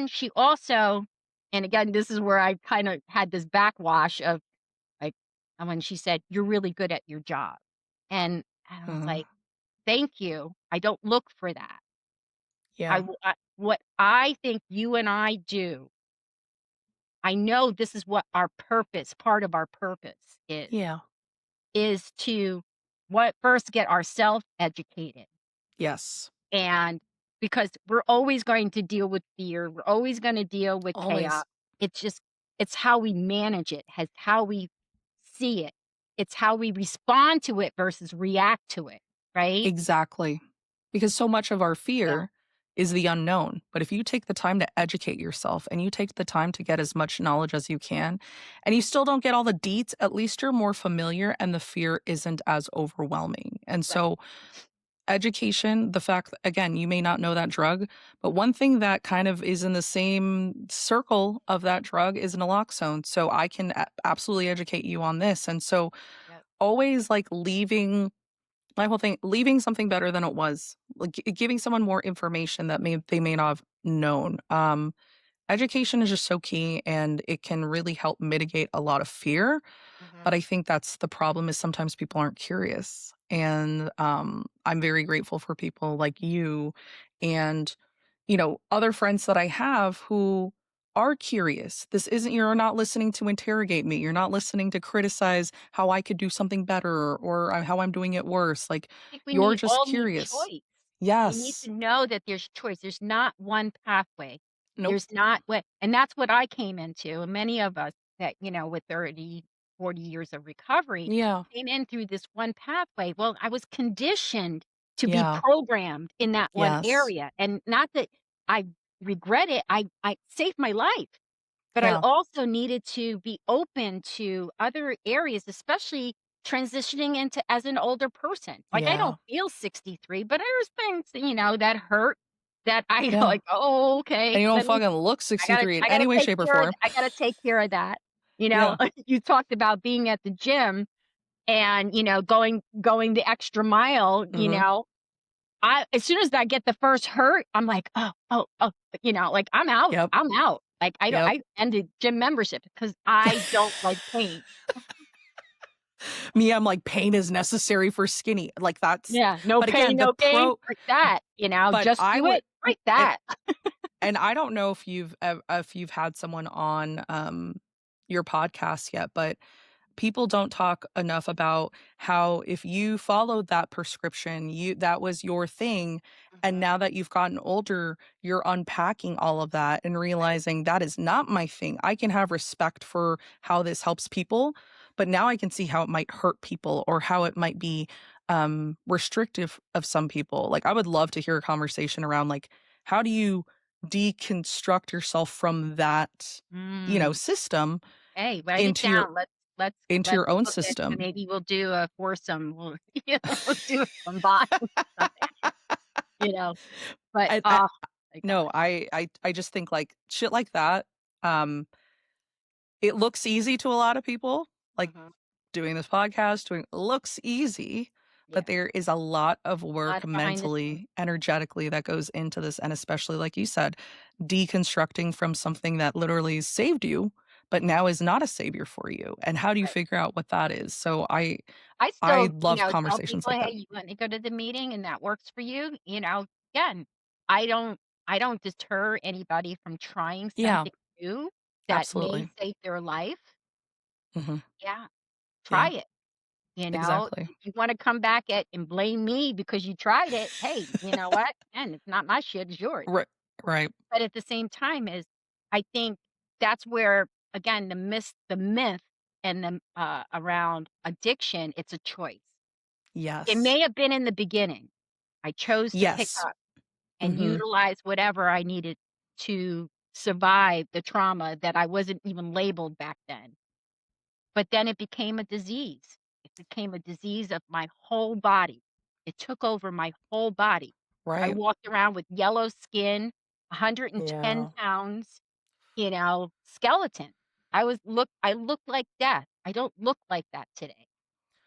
she also and again, this is where I kinda had this backwash of, like, when she said, "You're really good at your job." And I was Mhm. like, "Thank you. I don't look for that." Yeah. What I think you and I do, I know this is what our purpose part of our purpose Yeah. is to what first get ourselves educated. Yes. And because we're always going to deal with fear, we're always gonna deal with chaos. Always. It's just it's how we manage it, has how we see it. It's how we respond to it versus react to it, right? Exactly. Because so much of our Yeah, fear is the unknown. But if you take the time to educate yourself and you take the time to get as much knowledge as you can, and you still don't get all the deets, at least you're more familiar and the fear isn't as overwhelming. And right. so, education, the fact that, again, you may not know that drug, but one thing that kind of is in the same circle of that drug is naloxone. So, I can absolutely educate you on this. And so, Yep. always like leaving my whole thing leaving something better than it was, like, giving someone more information that they may not have known. Education is just so key, and it can really help mitigate a lot of fear, but Mhm. I think that's the problem is sometimes people aren't curious, and, I'm very grateful for people like you and, other friends that I have who are curious. This isn't You're not listening to interrogate me. You're not listening to criticize how I could do something better or, how I'm doing it worse. Like, I think we you're need just all need curious. choice. We need Yes. to know that there's choice. There's not one pathway. Nope. There's not what and that's what I came into, and many of us that, with 30, 40 years of recovery Yeah. came in through this one pathway. Well, I was conditioned to be Yeah. programmed in that one Yes. area, and not that I regret it, I saved my life. But I Yeah. also needed to be open to other areas, especially transitioning into as an older person. Like, I Yeah. don't feel 63, but there's things, that hurt that I go Yeah. like, "Oh, And okay. you don't Let me fucking look I gotta 63 in I gotta any way, take shape, or care of form. I gotta take care of that." You know, Yeah. you talked about being at the gym and, going the extra mile, Mhm. I as soon as I get the first hurt, I'm like, "Oh, oh, oh," like, "I'm out, Yep. I'm out." Like, Yep. I ended gym membership because I don't like pain. Me, I'm like, pain is necessary for skinny. Like, that's Yeah, no but pain, again, the no gain, pro like that, but just I do would it, like and that. and I don't know if you've had someone on, your podcast yet, but people don't talk enough about how if you followed that prescription, that was your thing, and Mhm, now that you've gotten older, you're unpacking all of that and right, realizing that is not my thing. I can have respect for how this helps people, but now I can see how it might hurt people or how it might be restrictive of some people. Like, I would love to hear a conversation around, like, how do you deconstruct yourself from that, mm. system Hey, write it into your down, let's into let's your own look into system. maybe we'll do a foursome, we'll we'll do a combined something, you know, but, I my no, gosh. I just think, like, shit like that, um, it looks easy to a lot of people, like, Mhm, doing this podcast, doing looks easy, Yeah. but there is a lot of A work lot behind the scenes. mentally, energetically that goes into this, and especially, like you said, deconstructing from something that literally saved you, but now is not a savior for you, and how do you Right. figure out what that is? So I I still, love tell conversations people, like that. "Hey, you want to go to the meeting and that works for you?" Again, I don't I don't deter anybody from trying Yeah, something new that may absolutely. save their life. Mhm. Yeah, try Yeah, it. exactly. If you wanna come back at and blame me because you tried it, hey, you know what? And it's not my shit, it's yours. Right, right. But at the same time is I think that's where, again, the myth and around addiction, it's a choice. It Yes. may have been in the beginning. I chose to pick Yes. up and Mhm. utilize whatever I needed to survive the trauma that I wasn't even labeled back then. But then it became a disease. It became a disease of my whole body. It took over my whole body. I Right. walked around with yellow skin, 110 Yeah. pounds, skeleton. I looked like death. I don't look like that today.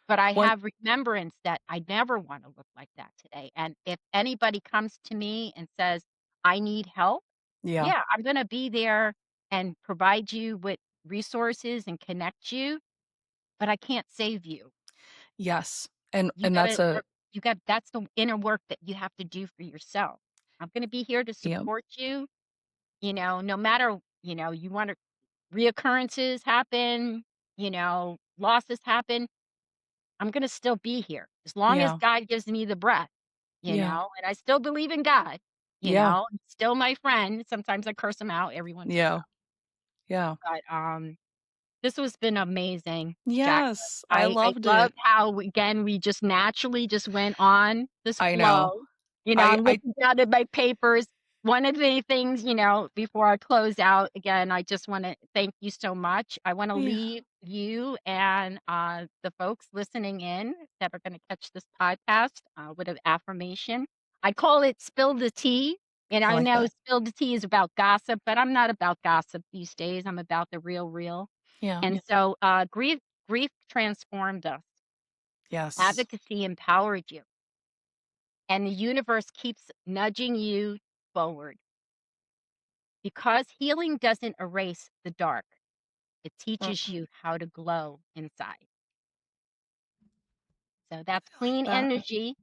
But I One have remembrance that I never wanna look like that today, and if anybody comes to me and says, "I need help," Yeah. yeah, I'm gonna be there and provide you with resources and connect you, but I can't save you. Yes. You And gotta that's a work that's the inner work that you have to do for yourself. I'm gonna be here to yep. support you, no matter, you wanna reoccurrences happen, losses happen, I'm gonna still be here as long as Yeah. God gives me the breath, Yeah. and I still believe in God, Yeah. he's still my friend. Sometimes I curse him out every once in a Yeah. while, Yeah. but, this has been amazing, Jacqueline. Yes. I I loved love it. how, again, we just naturally just went on this I know. flow. I I'm I looking down at my papers. One of the things, before I close out, again, I just wanna thank you so much. I wanna yeah. leave you and, the folks listening in that are gonna catch this podcast, with an affirmation. I call it "Spill the Tea," and I I like know that. "Spill the Tea" is about gossip, but I'm not about gossip these days. I'm about the real, real. Yeah. And so, grief transformed us. Yes. Advocacy empowered you, and the universe keeps nudging you forward because healing doesn't erase the dark. It teaches Mm-mm. you how to glow inside. So that's I like clean that. energy.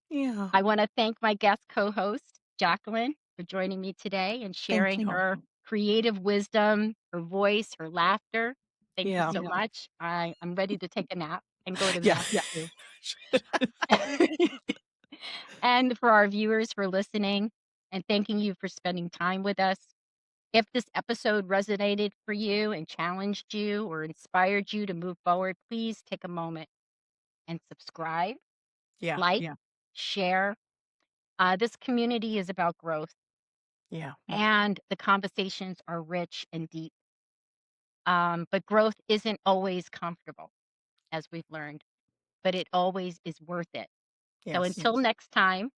Yeah. I want to thank my guest co-host, Jacqueline, for joining me today and Thank sharing you. her creative wisdom, her voice, her laughter. Thank you Yeah. so much. I'm ready to take a nap and go to the Yeah. bathroom too. And for our viewers for listening and thanking you for spending time with us. If this episode resonated for you and challenged you or inspired you to move forward, please take a moment and subscribe, Yeah. like, share. This community is about growth, Yeah. and the conversations are rich and deep. But growth isn't always comfortable, as we've learned, but it always is worth it. So Yes. until next time,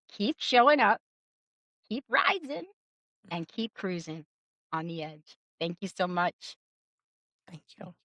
keep showing up, keep rising, and keep cruising on the edge. Thank you so much. Thank you.